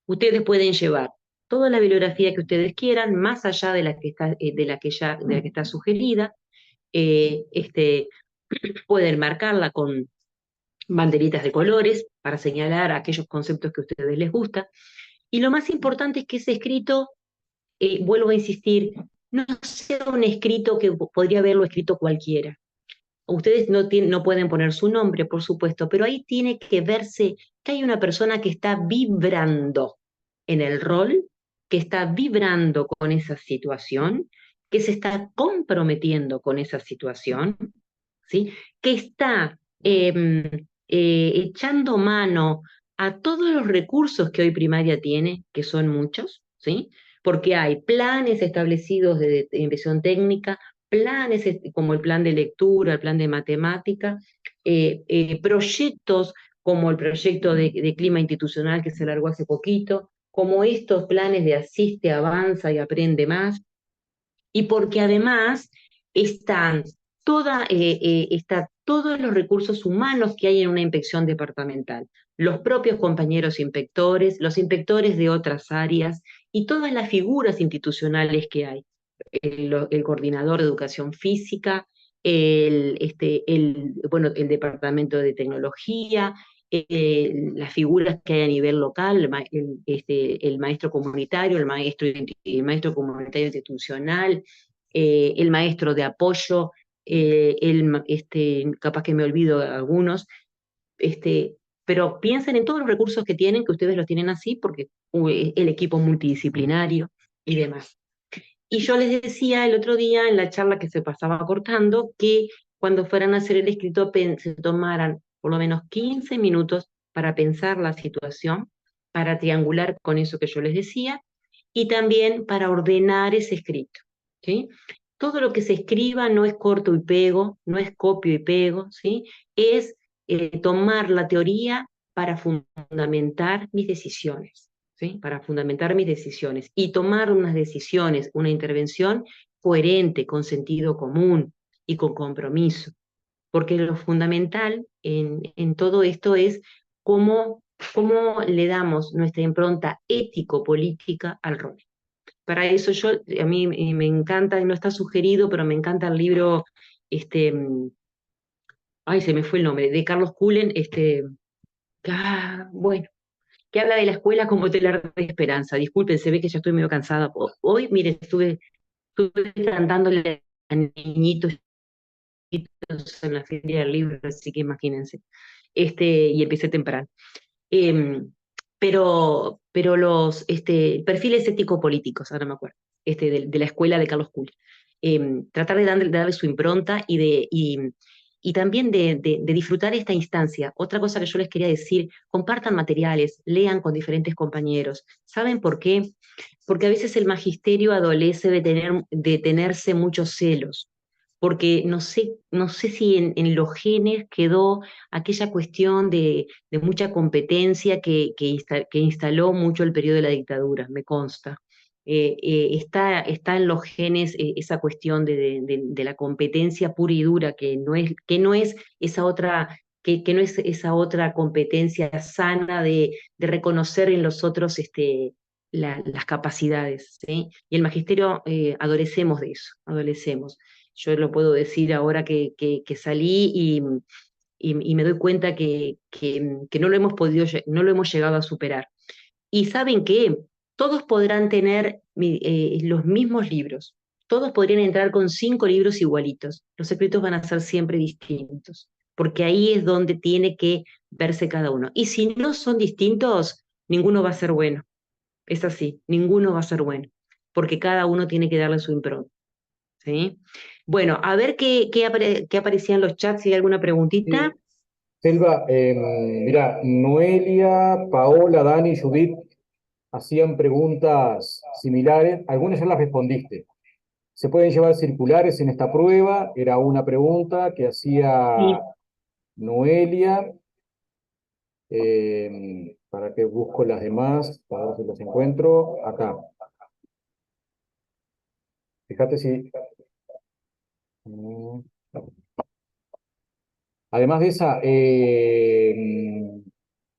Ustedes pueden llevar toda la bibliografía que ustedes quieran, más allá de la que está, de la que está sugerida. Eh, este, Pueden marcarla con banderitas de colores para señalar aquellos conceptos que a ustedes les gusta. Y lo más importante es que ese escrito, vuelvo a insistir, no sea un escrito que podría haberlo escrito cualquiera. Ustedes no pueden poner su nombre, por supuesto, pero ahí tiene que verse que hay una persona que está vibrando en el rol, que está vibrando con esa situación, que se está comprometiendo con esa situación, ¿sí? Que está echando mano a todos los recursos que hoy primaria tiene, que son muchos, ¿sí? Porque hay planes establecidos de inversión técnica, planes como el plan de lectura, el plan de matemática, proyectos como el proyecto de clima institucional que se largó hace poquito, como estos planes de asiste, avanza y aprende más, y porque además están está todos los recursos humanos que hay en una inspección departamental, los propios compañeros inspectores, los inspectores de otras áreas y todas las figuras institucionales que hay, el coordinador de educación física, bueno, el departamento de tecnología, las figuras que hay a nivel local, el maestro comunitario, el maestro comunitario institucional, el maestro de apoyo, capaz que me olvido de algunos, pero piensen en todos los recursos que tienen, que ustedes los tienen así, porque el equipo multidisciplinario y demás. Y yo les decía el otro día en la charla que se pasaba cortando que cuando fueran a hacer el escrito se tomaran por lo menos 15 minutos para pensar la situación, para triangular con eso que yo les decía y también para ordenar ese escrito, ¿sí? Todo lo que se escriba no es corto y pego, no es copio y pego, ¿sí? Es tomar la teoría para fundamentar mis decisiones. ¿Sí? Para fundamentar mis decisiones y tomar unas decisiones, una intervención coherente, con sentido común y con compromiso. Porque lo fundamental en todo esto es cómo le damos nuestra impronta ético-política al rol. Para eso a mí me encanta, y no está sugerido, pero me encanta el libro, ay, se me fue el nombre, de Carlos Cullen, bueno, que habla de la escuela como telar de esperanza. Disculpen, se ve que ya estoy medio cansada. Hoy, miren, estuve cantándole a niñitos en la feria del libro, así que imagínense. Y empecé temprano. Em, pero los perfiles ético-políticos, ahora me acuerdo, de la escuela de Carlos Kuhl. Tratar de darle su impronta y también de disfrutar esta instancia. Otra cosa que yo les quería decir, compartan materiales, lean con diferentes compañeros. ¿Saben por qué? Porque a veces el magisterio adolece de tenerse muchos celos, porque no sé si en los genes quedó aquella cuestión de mucha competencia que instaló mucho el periodo de la dictadura, me consta. Está en los genes esa cuestión de la competencia pura y dura, que no es esa otra, que no es esa otra competencia sana de reconocer en los otros las capacidades, ¿sí? Y el magisterio adolecemos de eso, adolecemos. Yo lo puedo decir ahora que salí y me doy cuenta que no lo hemos podido, no lo hemos llegado a superar. Y ¿saben qué? Todos podrán tener los mismos libros, todos podrían entrar con 5 libros igualitos, los escritos van a ser siempre distintos, porque ahí es donde tiene que verse cada uno. Y si no son distintos, ninguno va a ser bueno. Es así, ninguno va a ser bueno, porque cada uno tiene que darle su impronta. ¿Sí? Bueno, a ver qué aparecía en los chats, si hay alguna Sí, preguntita. Selva, mira, Noelia, Paola, Dani, Judith hacían preguntas similares, algunas ya las respondiste. ¿Se pueden llevar circulares en esta prueba? Era una pregunta que hacía Sí, Noelia. ¿Para que busco las demás? Para ver si las encuentro. Acá. Fíjate si... mm, Además de esa,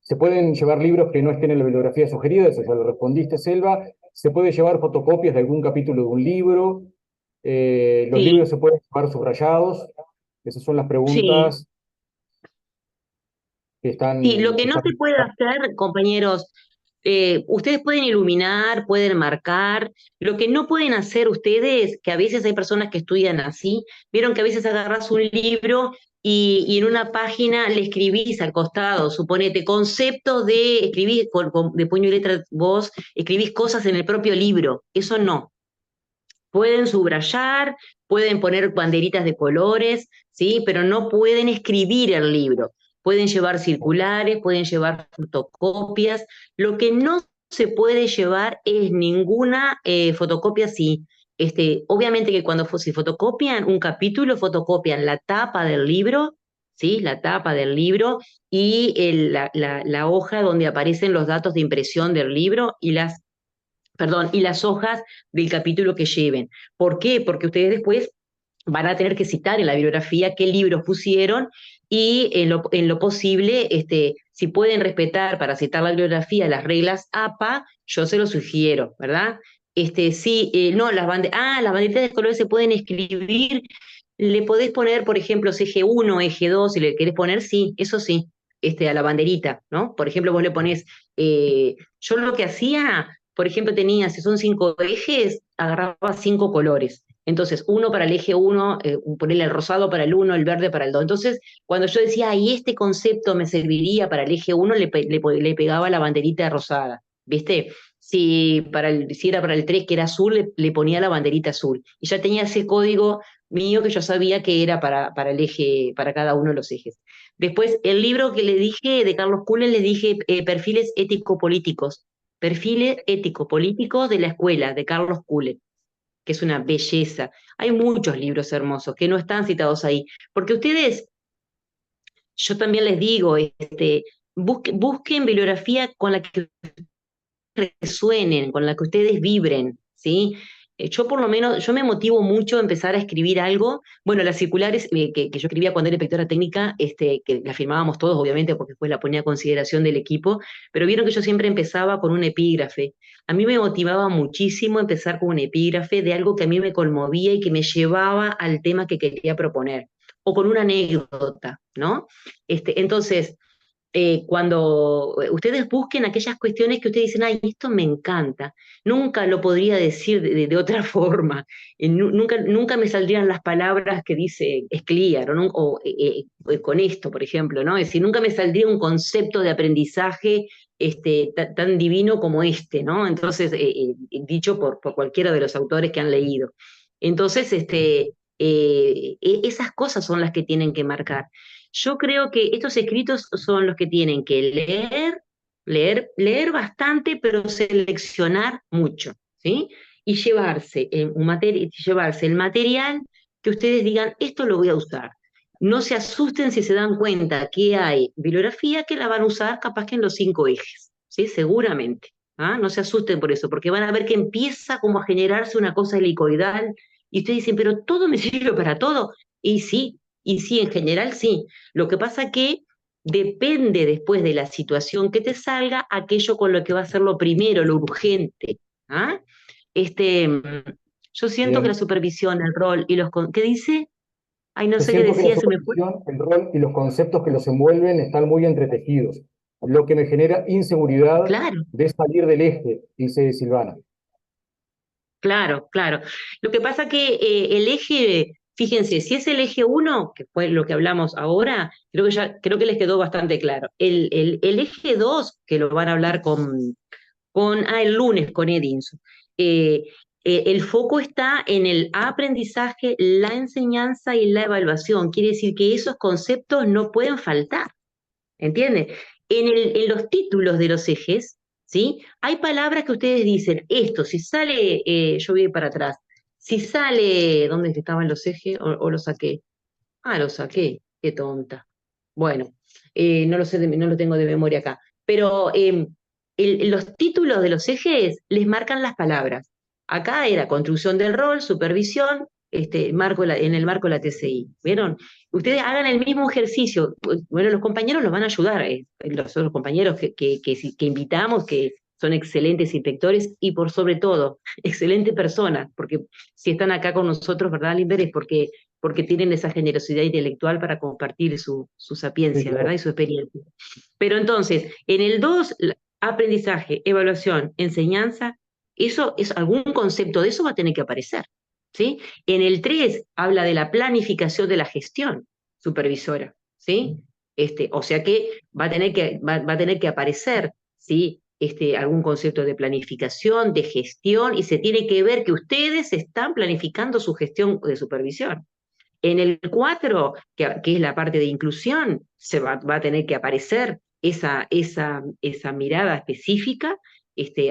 se pueden llevar libros que no estén en la bibliografía sugerida, eso ya lo respondiste, Selva. se puede llevar fotocopias de algún capítulo de un libro, los Sí, libros se pueden llevar subrayados, esas son las sí. preguntas que Sí, lo están, que que no están. se puede hacer, compañeros, ustedes pueden iluminar, pueden marcar, lo que no pueden hacer ustedes, que a veces hay personas que estudian así, vieron que a veces agarras un libro y en una página le escribís al costado, suponete, conceptos de, escribís de puño y letra vos, escribís cosas en el propio libro, eso no. Pueden subrayar, pueden poner banderitas de colores, ¿sí? Pero no pueden escribir el libro. Pueden llevar circulares, pueden llevar fotocopias. Lo que no se puede llevar es ninguna fotocopia así. Obviamente que cuando si fotocopian un capítulo, fotocopian la tapa del libro, ¿sí? La tapa del libro y la hoja donde aparecen los datos de impresión del libro y y las hojas del capítulo que lleven. ¿Por qué? Porque ustedes después van a tener que citar en la bibliografía qué libros pusieron y en lo posible, si pueden respetar para citar la bibliografía las reglas APA, yo se lo sugiero, ¿verdad? Sí, no, las banderitas de colores se pueden escribir, le podés poner, por ejemplo, eje 1, eje 2, si le querés poner, sí, eso sí, a la banderita, ¿no? Por ejemplo, vos le ponés, yo lo que hacía, por ejemplo, tenía, si son 5 ejes, agarraba 5 colores. Entonces, uno para el eje 1, ponerle el rosado para el 1, el verde para el 2. Entonces, cuando yo decía, ay, este concepto me serviría para el eje 1, le pegaba la banderita rosada, ¿viste? Si era para el 3 que era azul, le ponía la banderita azul. Y ya tenía ese código mío que yo sabía que era para el eje, para cada uno de los ejes. Después, el libro que le dije, de Carlos Cullen, le dije perfiles ético-políticos. Perfiles ético-políticos de la escuela, de Carlos Cullen, que es una belleza. Hay muchos libros hermosos que no están citados ahí, porque ustedes, yo también les digo, busquen bibliografía con la que resuenen, con la que ustedes vibren, ¿sí? Yo por lo menos, yo me motivo mucho a empezar a escribir algo. Bueno, las circulares que yo escribía cuando era inspectora técnica, que la firmábamos todos, obviamente, porque después la ponía a consideración del equipo, pero vieron que yo siempre empezaba con un epígrafe. A mí me motivaba muchísimo empezar con un epígrafe de algo que a mí me conmovía y que me llevaba al tema que quería proponer, o con una anécdota, ¿no? Entonces, cuando ustedes busquen aquellas cuestiones que ustedes dicen, ay, esto me encanta, nunca lo podría decir de otra forma, nunca me saldrían las palabras que dice Scliar con esto, por ejemplo, ¿no? Es decir, nunca me saldría un concepto de aprendizaje tan divino como este, ¿no? Entonces, dicho por cualquiera de los autores que han leído. Entonces, esas cosas son las que tienen que marcar. Yo creo que estos escritos son los que tienen que leer bastante, pero seleccionar mucho, ¿sí? Y llevarse el material que ustedes digan, esto lo voy a usar. No se asusten si se dan cuenta que hay bibliografía que la van a usar capaz que en los 5 ejes, ¿sí? Seguramente. ¿Ah? No se asusten por eso, porque van a ver que empieza como a generarse una cosa helicoidal y ustedes dicen, pero todo me sirve para todo. Y sí, en general sí. Lo que pasa que depende después de la situación que te salga, aquello con lo que va a ser lo primero, lo urgente. ¿Ah? Este, mm, yo siento que la Bien. supervisión, el rol y ¿qué dice? Ay, no Yo sé qué siento que la decía, se me fue. supervisión, el rol y los conceptos que los envuelven están muy entretejidos, lo que me genera inseguridad Claro, de salir del eje, dice Silvana. claro, claro. Lo que pasa que el eje, fíjense, si es el eje 1, que fue lo que hablamos ahora, creo que les quedó bastante claro. El eje 2, que lo van a hablar el lunes con Edinson. El foco está en el aprendizaje, la enseñanza y la evaluación. Quiere decir que esos conceptos no pueden faltar, ¿entiendes? En los títulos de los ejes, ¿sí? Hay palabras que ustedes dicen, esto, si sale, yo voy para atrás, si sale, ¿dónde es que estaban los ejes? ¿O lo saqué? Ah, lo saqué, qué tonta. Bueno, no lo sé, no lo tengo de memoria acá. Pero los títulos de los ejes les marcan las palabras. Acá era construcción del rol, supervisión, en el marco de la TCI. ¿Vieron? Ustedes hagan el mismo ejercicio. Bueno, los compañeros los van a ayudar, los otros compañeros que invitamos, que son excelentes inspectores y por sobre todo, excelentes personas, porque si están acá con nosotros, ¿verdad, Limber? Es porque tienen esa generosidad intelectual para compartir su Sí, sapiencia, ¿verdad? claro. Y su experiencia. Pero entonces, en el 2, aprendizaje, evaluación, enseñanza, eso es algún concepto de eso va a tener que aparecer, ¿sí? En el 3 habla de la planificación de la gestión supervisora, ¿sí? O sea que va a tener que aparecer, ¿sí? Algún concepto de planificación, de gestión, y se tiene que ver que ustedes están planificando su gestión de supervisión. En el 4, que es la parte de inclusión, va a tener que aparecer esa mirada específica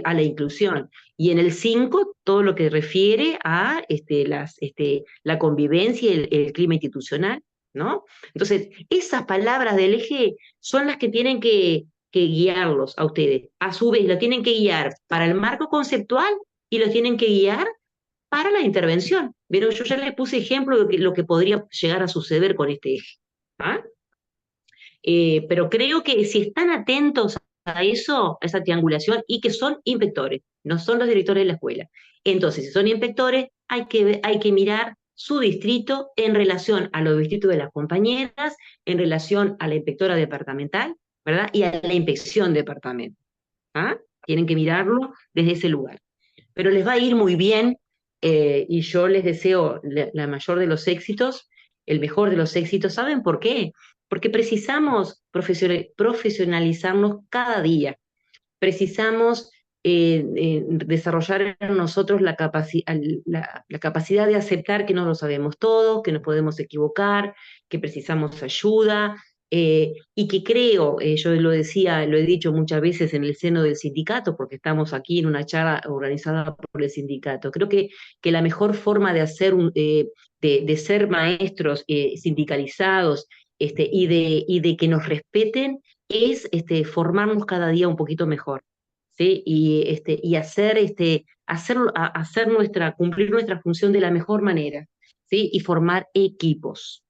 a la inclusión. Y en el 5, todo lo que refiere a la convivencia y el clima institucional, ¿no? Entonces, esas palabras del eje son las que tienen que guiarlos a ustedes. A su vez, lo tienen que guiar para el marco conceptual y los tienen que guiar para la intervención. Pero yo ya les puse ejemplo de lo que podría llegar a suceder con este eje. ¿Ah? Pero creo que si están atentos a eso, a esa triangulación, y que son inspectores, no son los directores de la escuela. Entonces, si son inspectores, hay que mirar su distrito en relación a los distritos de las compañeras, en relación a la inspectora departamental, ¿verdad? Y a la inspección departamental. ¿Ah? Tienen que mirarlo desde ese lugar. Pero les va a ir muy bien y yo les deseo la mayor de los éxitos, el mejor de los éxitos. ¿Saben por qué? Porque precisamos profesionalizarnos cada día. Precisamos desarrollar en nosotros la capacidad de aceptar que no lo sabemos todo, que nos podemos equivocar, que precisamos ayuda, y que creo, yo lo decía, lo he dicho muchas veces en el seno del sindicato, porque estamos aquí en una charla organizada por el sindicato, creo que la mejor forma de de ser maestros sindicalizados y de que nos respeten es formarnos cada día un poquito mejor. ¿Sí? Y cumplir nuestra función de la mejor manera, ¿sí? Y formar equipos.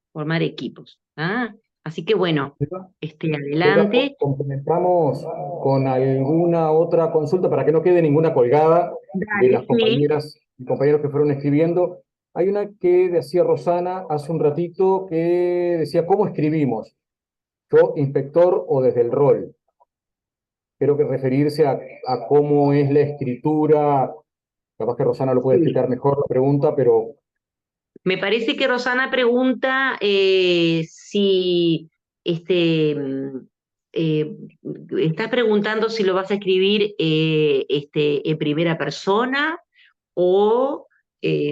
¿Ah? Así que bueno, Silvia, adelante. complementamos con alguna otra consulta para que no quede ninguna colgada de Dale, las sí. compañeras y compañeros que fueron escribiendo. Hay una que decía Rosana hace un ratito que decía, ¿cómo escribimos? Yo, inspector o desde el rol. Creo que referirse a cómo es la escritura, capaz que Rosana lo puede Sí. explicar mejor la pregunta, pero Me parece que Rosana pregunta si eh, está preguntando si lo vas a escribir en primera persona o,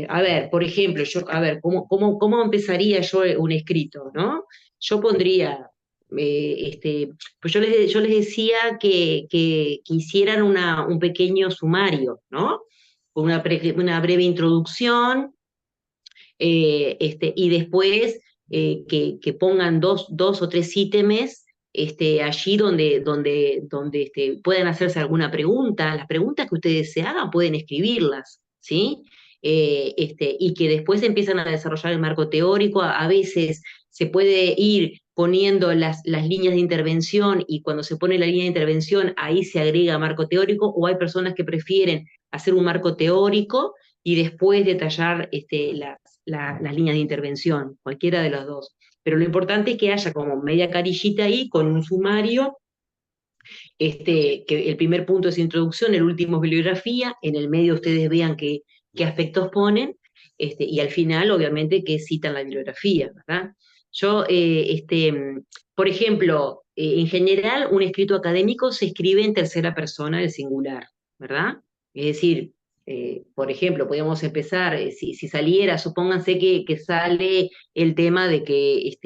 a ver, por ejemplo, a ver, ¿cómo empezaría yo un escrito, ¿no? Yo pondría, pues yo les decía que hicieran un pequeño sumario, ¿no? Una breve introducción y después que pongan dos o tres ítems allí donde puedan hacerse alguna pregunta. Las preguntas que ustedes se hagan pueden escribirlas, ¿sí? Y que después empiezan a desarrollar el marco teórico. A veces se puede ir poniendo las líneas de intervención y cuando se pone la línea de intervención ahí se agrega marco teórico, o hay personas que prefieren hacer un marco teórico y después detallar las líneas de intervención, cualquiera de los dos. Pero lo importante es que haya como media carillita ahí con un sumario, que el primer punto es introducción, el último es bibliografía, en el medio ustedes vean qué aspectos ponen, y al final, obviamente, que citan la bibliografía, ¿verdad? Yo, por ejemplo, en general, un escrito académico se escribe en tercera persona del singular, ¿verdad? Es decir, por ejemplo, podríamos empezar, si saliera, supónganse que sale el tema de que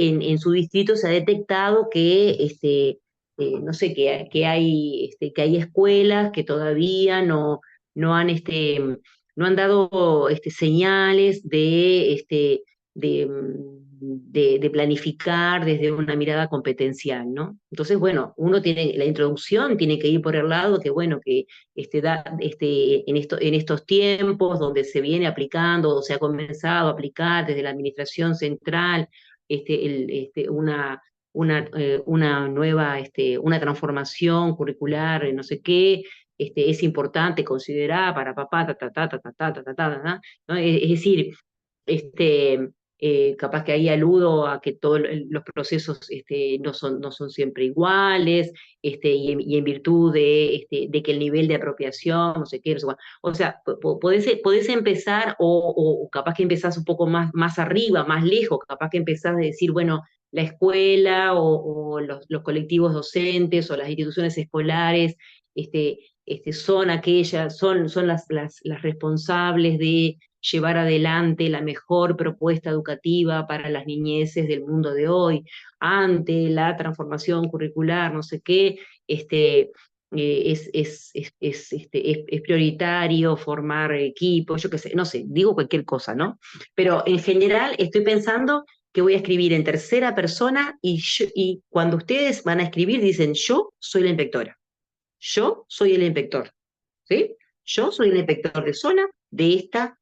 en su distrito se ha detectado que no sé, que hay escuelas que todavía no han, no han dado señales de planificar desde una mirada competencial, ¿no? Entonces, bueno, la introducción tiene que ir por el lado que, bueno, que en estos tiempos donde se viene aplicando o se ha comenzado a aplicar desde la administración central una una nueva, una transformación curricular, no sé qué, es importante considerar para papá, ta, ta, ta, ta, ta, ta, ta, ta, ta, ta, ¿no? Es decir, este, capaz que ahí aludo a que todos los procesos no son siempre iguales, y en virtud de que el nivel de apropiación, no sé qué, no sé cuál. O sea, podés empezar, o capaz que empezás un poco más arriba, más lejos, capaz que empezás a decir, bueno, la escuela o los colectivos docentes o las instituciones escolares son las responsables de llevar adelante la mejor propuesta educativa para las niñeces del mundo de hoy, ante la transformación curricular, no sé qué, es prioritario formar equipos, yo qué sé, no sé, digo cualquier cosa, ¿no? Pero en general estoy pensando que voy a escribir en tercera persona y cuando ustedes van a escribir dicen yo soy la inspectora, yo soy el inspector, ¿sí? Yo soy el inspector de zona de esta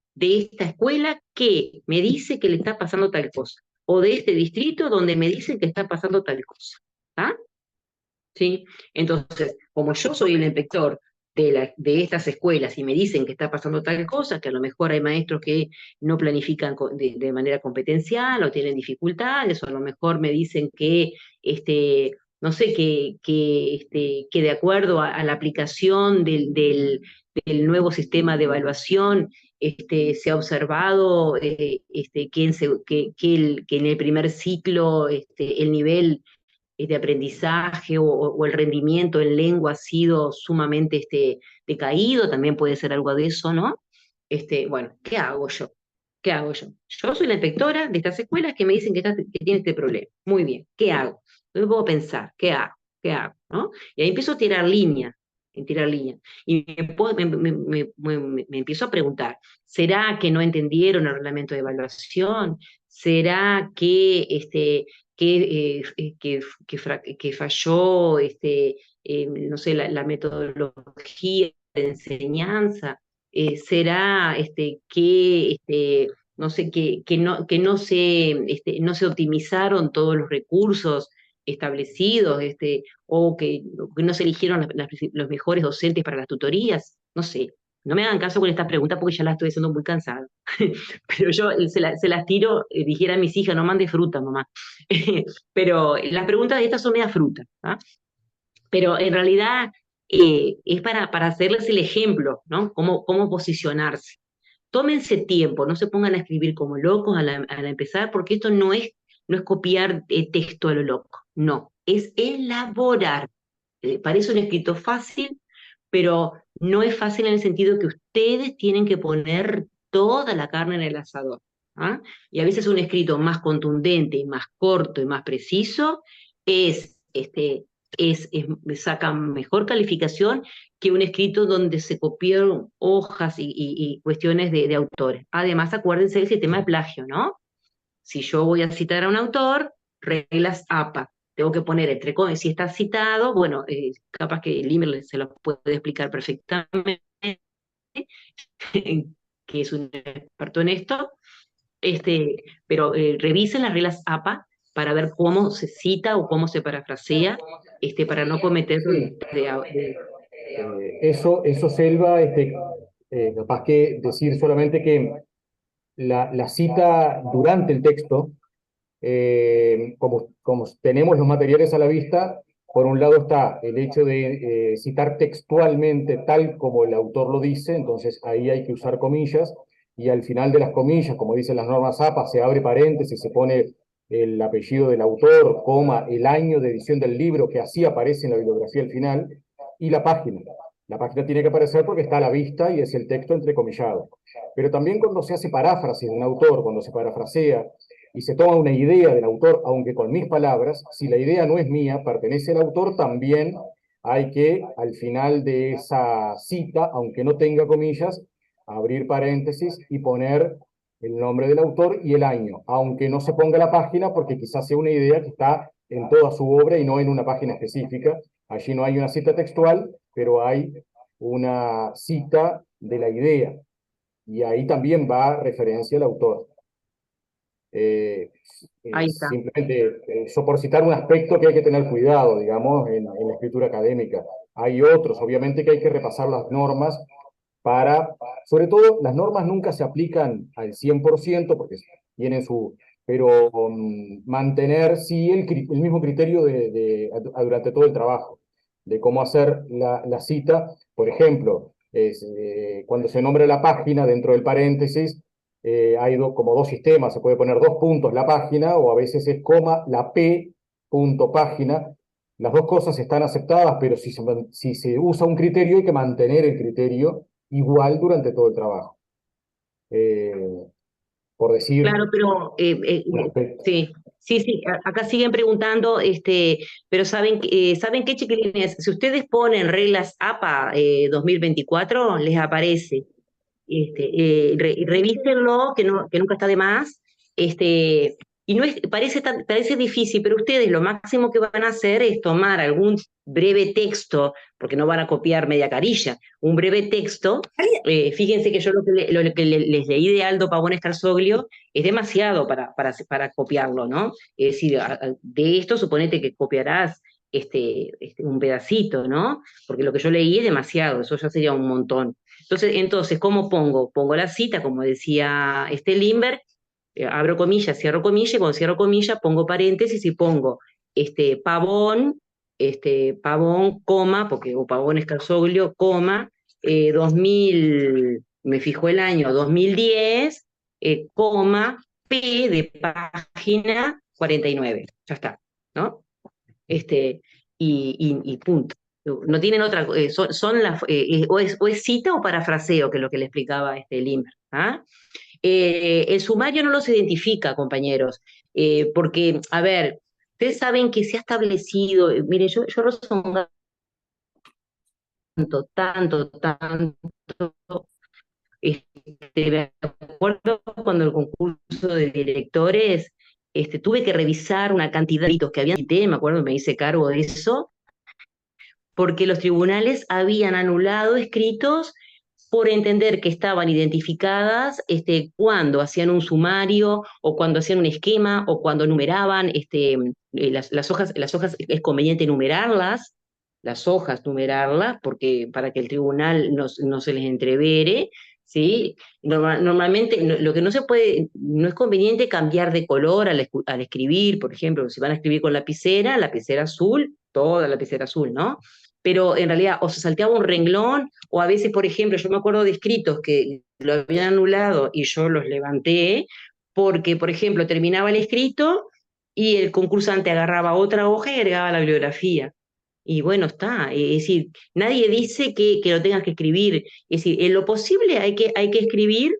escuela que me dice que le está pasando tal cosa, o de este distrito donde me dicen que está pasando tal cosa. ¿Ah? ¿Sí? Entonces, como yo soy el inspector de estas escuelas y me dicen que está pasando tal cosa, que a lo mejor hay maestros que no planifican de manera competencial o tienen dificultades, o a lo mejor me dicen que, no sé, que de acuerdo a la aplicación del nuevo sistema de evaluación, se ha observado que en el primer ciclo el nivel de aprendizaje o el rendimiento en lengua ha sido sumamente decaído, también puede ser algo de eso, ¿no? Bueno, ¿qué hago yo? ¿Qué hago yo? Yo soy la inspectora de estas escuelas que me dicen que tiene este problema. Muy bien, ¿qué hago? Entonces puedo pensar, ¿qué hago? ¿Qué hago? ¿No? Y ahí empiezo a tirar línea, y me empiezo a preguntar, ¿será que no entendieron el reglamento de evaluación? ¿Será que falló, no sé, la metodología de enseñanza? ¿Será no sé, no se optimizaron todos los recursos establecidos, o que no se eligieron los mejores docentes para las tutorías? No sé, no me hagan caso con esta pregunta porque ya la estoy haciendo muy cansada. Pero yo se las tiro, dijera a mis hijas, no mande fruta, mamá. Pero las preguntas de estas son media fruta, ¿ah? Pero en realidad es para hacerles el ejemplo, ¿no? Cómo posicionarse. Tómense tiempo, no se pongan a escribir como locos al empezar, porque esto no es copiar texto a lo loco, no, es elaborar. Parece un escrito fácil, pero no es fácil en el sentido que ustedes tienen que poner toda la carne en el asador. ¿Ah? Y a veces un escrito más contundente, y más corto y más preciso es, saca mejor calificación que un escrito donde se copiaron hojas y cuestiones de autores. Además, acuérdense del sistema de plagio, ¿no? Si yo voy a citar a un autor, reglas APA. Tengo que poner entre comillas, si está citado, bueno, capaz que el email se lo puede explicar perfectamente, que es un experto en esto, pero revisen las reglas APA para ver cómo se cita o cómo se parafrasea, para no cometer Sí. de- Eso Selva, capaz que decir solamente que la cita durante el texto, como tenemos los materiales a la vista, por un lado está el hecho de citar textualmente tal como el autor lo dice, entonces ahí hay que usar comillas, y al final de las comillas, como dicen las normas APA, se abre paréntesis, se pone el apellido del autor, coma, el año de edición del libro, que así aparece en la bibliografía al final, y la página. La página tiene que aparecer porque está a la vista y es el texto entrecomillado. Pero también cuando se hace paráfrasis de un autor, cuando se parafrasea, y se toma una idea del autor, aunque con mis palabras, si la idea no es mía, pertenece al autor, también hay que, al final de esa cita, aunque no tenga comillas, abrir paréntesis y poner el nombre del autor y el año, aunque no se ponga la página, porque quizás sea una idea que está en toda su obra y no en una página específica. Allí no hay una cita textual, pero hay una cita de la idea, y ahí también va referencia al autor. Ahí está. Simplemente, eso por citar un aspecto que hay que tener cuidado, digamos, en la escritura académica. Hay otros, obviamente que hay que repasar las normas sobre todo, las normas nunca se aplican al 100% porque tienen pero mantener sí el mismo criterio durante todo el trabajo, de cómo hacer la cita. Por ejemplo, cuando se nombra la página dentro del paréntesis, hay como dos sistemas, se puede poner dos puntos la página, o a veces es coma, la P, punto página. Las dos cosas están aceptadas, pero si se usa un criterio, hay que mantener el criterio igual durante todo el trabajo. Por decir Claro, pero un aspecto. sí, acá siguen preguntando, pero ¿saben qué, chiquilines? Si ustedes ponen reglas APA 2024, les aparece. Revísenlo, que nunca está de más. Y no es, parece difícil, pero ustedes lo máximo que van a hacer es tomar algún breve texto, porque no van a copiar media carilla, un breve texto. Fíjense que yo lo que les leí de Aldo Pavón Escarsoglio es demasiado para copiarlo, ¿no? Es decir, de esto suponete que copiarás un pedacito, ¿no? Porque lo que yo leí es demasiado, eso ya sería un montón. Entonces, ¿cómo pongo? Pongo la cita, como decía Limber, abro comillas, cierro comillas, y cuando cierro comillas pongo paréntesis y pongo Pavón, Pavón, coma, porque o Pavón es Calzoglio, coma, 2000, me fijo el año, 2010, coma, P de página 49. Ya está, ¿no? Y punto. No tienen otra, o es cita o parafraseo, que es lo que le explicaba Limber. ¿Ah? El sumario no los identifica, compañeros, porque, a ver, ustedes saben que se ha establecido, miren, yo razonaba tanto, me acuerdo cuando el concurso de directores, tuve que revisar una cantidad de delitos que había, me acuerdo, me hice cargo de eso, porque los tribunales habían anulado escritos por entender que estaban identificadas cuando hacían un sumario o cuando hacían un esquema o cuando numeraban las hojas es conveniente numerarlas, las hojas numerarlas, porque para que el tribunal no se les entrevere, ¿sí? Normalmente lo que no se puede, no es conveniente cambiar de color al escribir, por ejemplo, si van a escribir con lapicera azul, toda lapicera azul, ¿no? Pero en realidad o se salteaba un renglón, o a veces, por ejemplo, yo me acuerdo de escritos que lo habían anulado y yo los levanté, porque, por ejemplo, terminaba el escrito y el concursante agarraba otra hoja y agregaba la bibliografía. Y bueno, está. Es decir, nadie dice que lo tengas que escribir. Es decir, en lo posible hay que escribir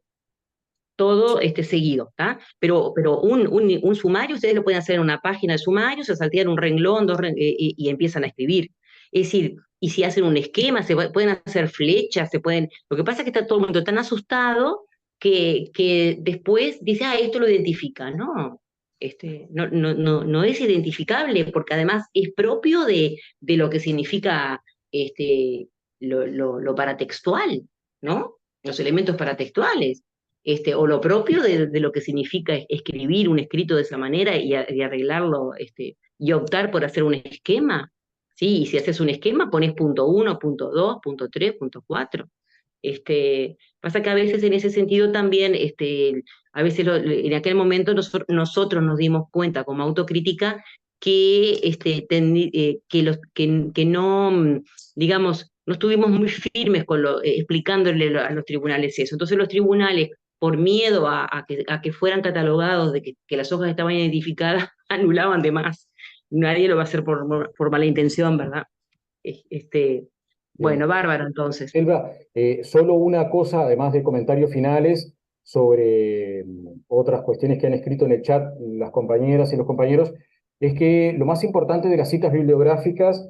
todo seguido, ¿está? Pero un sumario, ustedes lo pueden hacer en una página de sumario, se saltean un renglón, y empiezan a escribir. Es decir, y si hacen un esquema, pueden hacer flechas, Lo que pasa es que está todo el mundo tan asustado que después dice, esto lo identifica. No, no es identificable, porque además es propio de lo que significa lo paratextual, ¿no? Los elementos paratextuales o lo propio de lo que significa escribir un escrito de esa manera y arreglarlo, y optar por hacer un esquema. Sí, y si haces un esquema, pones punto 1, punto 2, punto 3, punto 4. Pasa que a veces en ese sentido también, a veces en aquel momento nosotros nos dimos cuenta como autocrítica que no, digamos, no estuvimos muy firmes explicándole a los tribunales eso. Entonces los tribunales, por miedo a que fueran catalogados de que las hojas estaban identificadas, anulaban de más. Nadie lo va a hacer por mala intención, ¿verdad? Bien. Bueno, bárbaro, entonces. Elba, solo una cosa, además de comentarios finales, sobre otras cuestiones que han escrito en el chat las compañeras y los compañeros, es que lo más importante de las citas bibliográficas,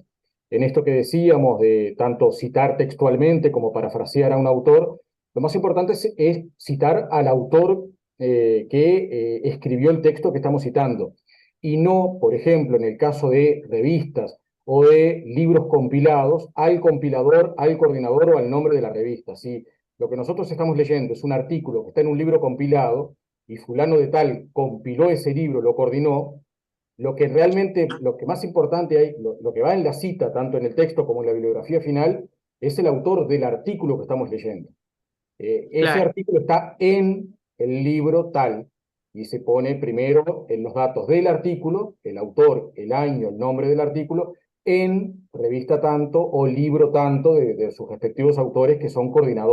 en esto que decíamos de tanto citar textualmente como parafrasear a un autor, lo más importante es citar al autor que escribió el texto que estamos citando, y no, por ejemplo, en el caso de revistas o de libros compilados, al compilador, al coordinador o al nombre de la revista. Si lo que nosotros estamos leyendo es un artículo que está en un libro compilado, y fulano de tal compiló ese libro, lo coordinó, lo que realmente, lo que más importante hay, lo que va en la cita, tanto en el texto como en la bibliografía final, es el autor del artículo que estamos leyendo. Ese Claro. artículo está en el libro tal, y se pone primero en los datos del artículo, el autor, el año, el nombre del artículo, en revista tanto o libro tanto de sus respectivos autores que son coordinadores.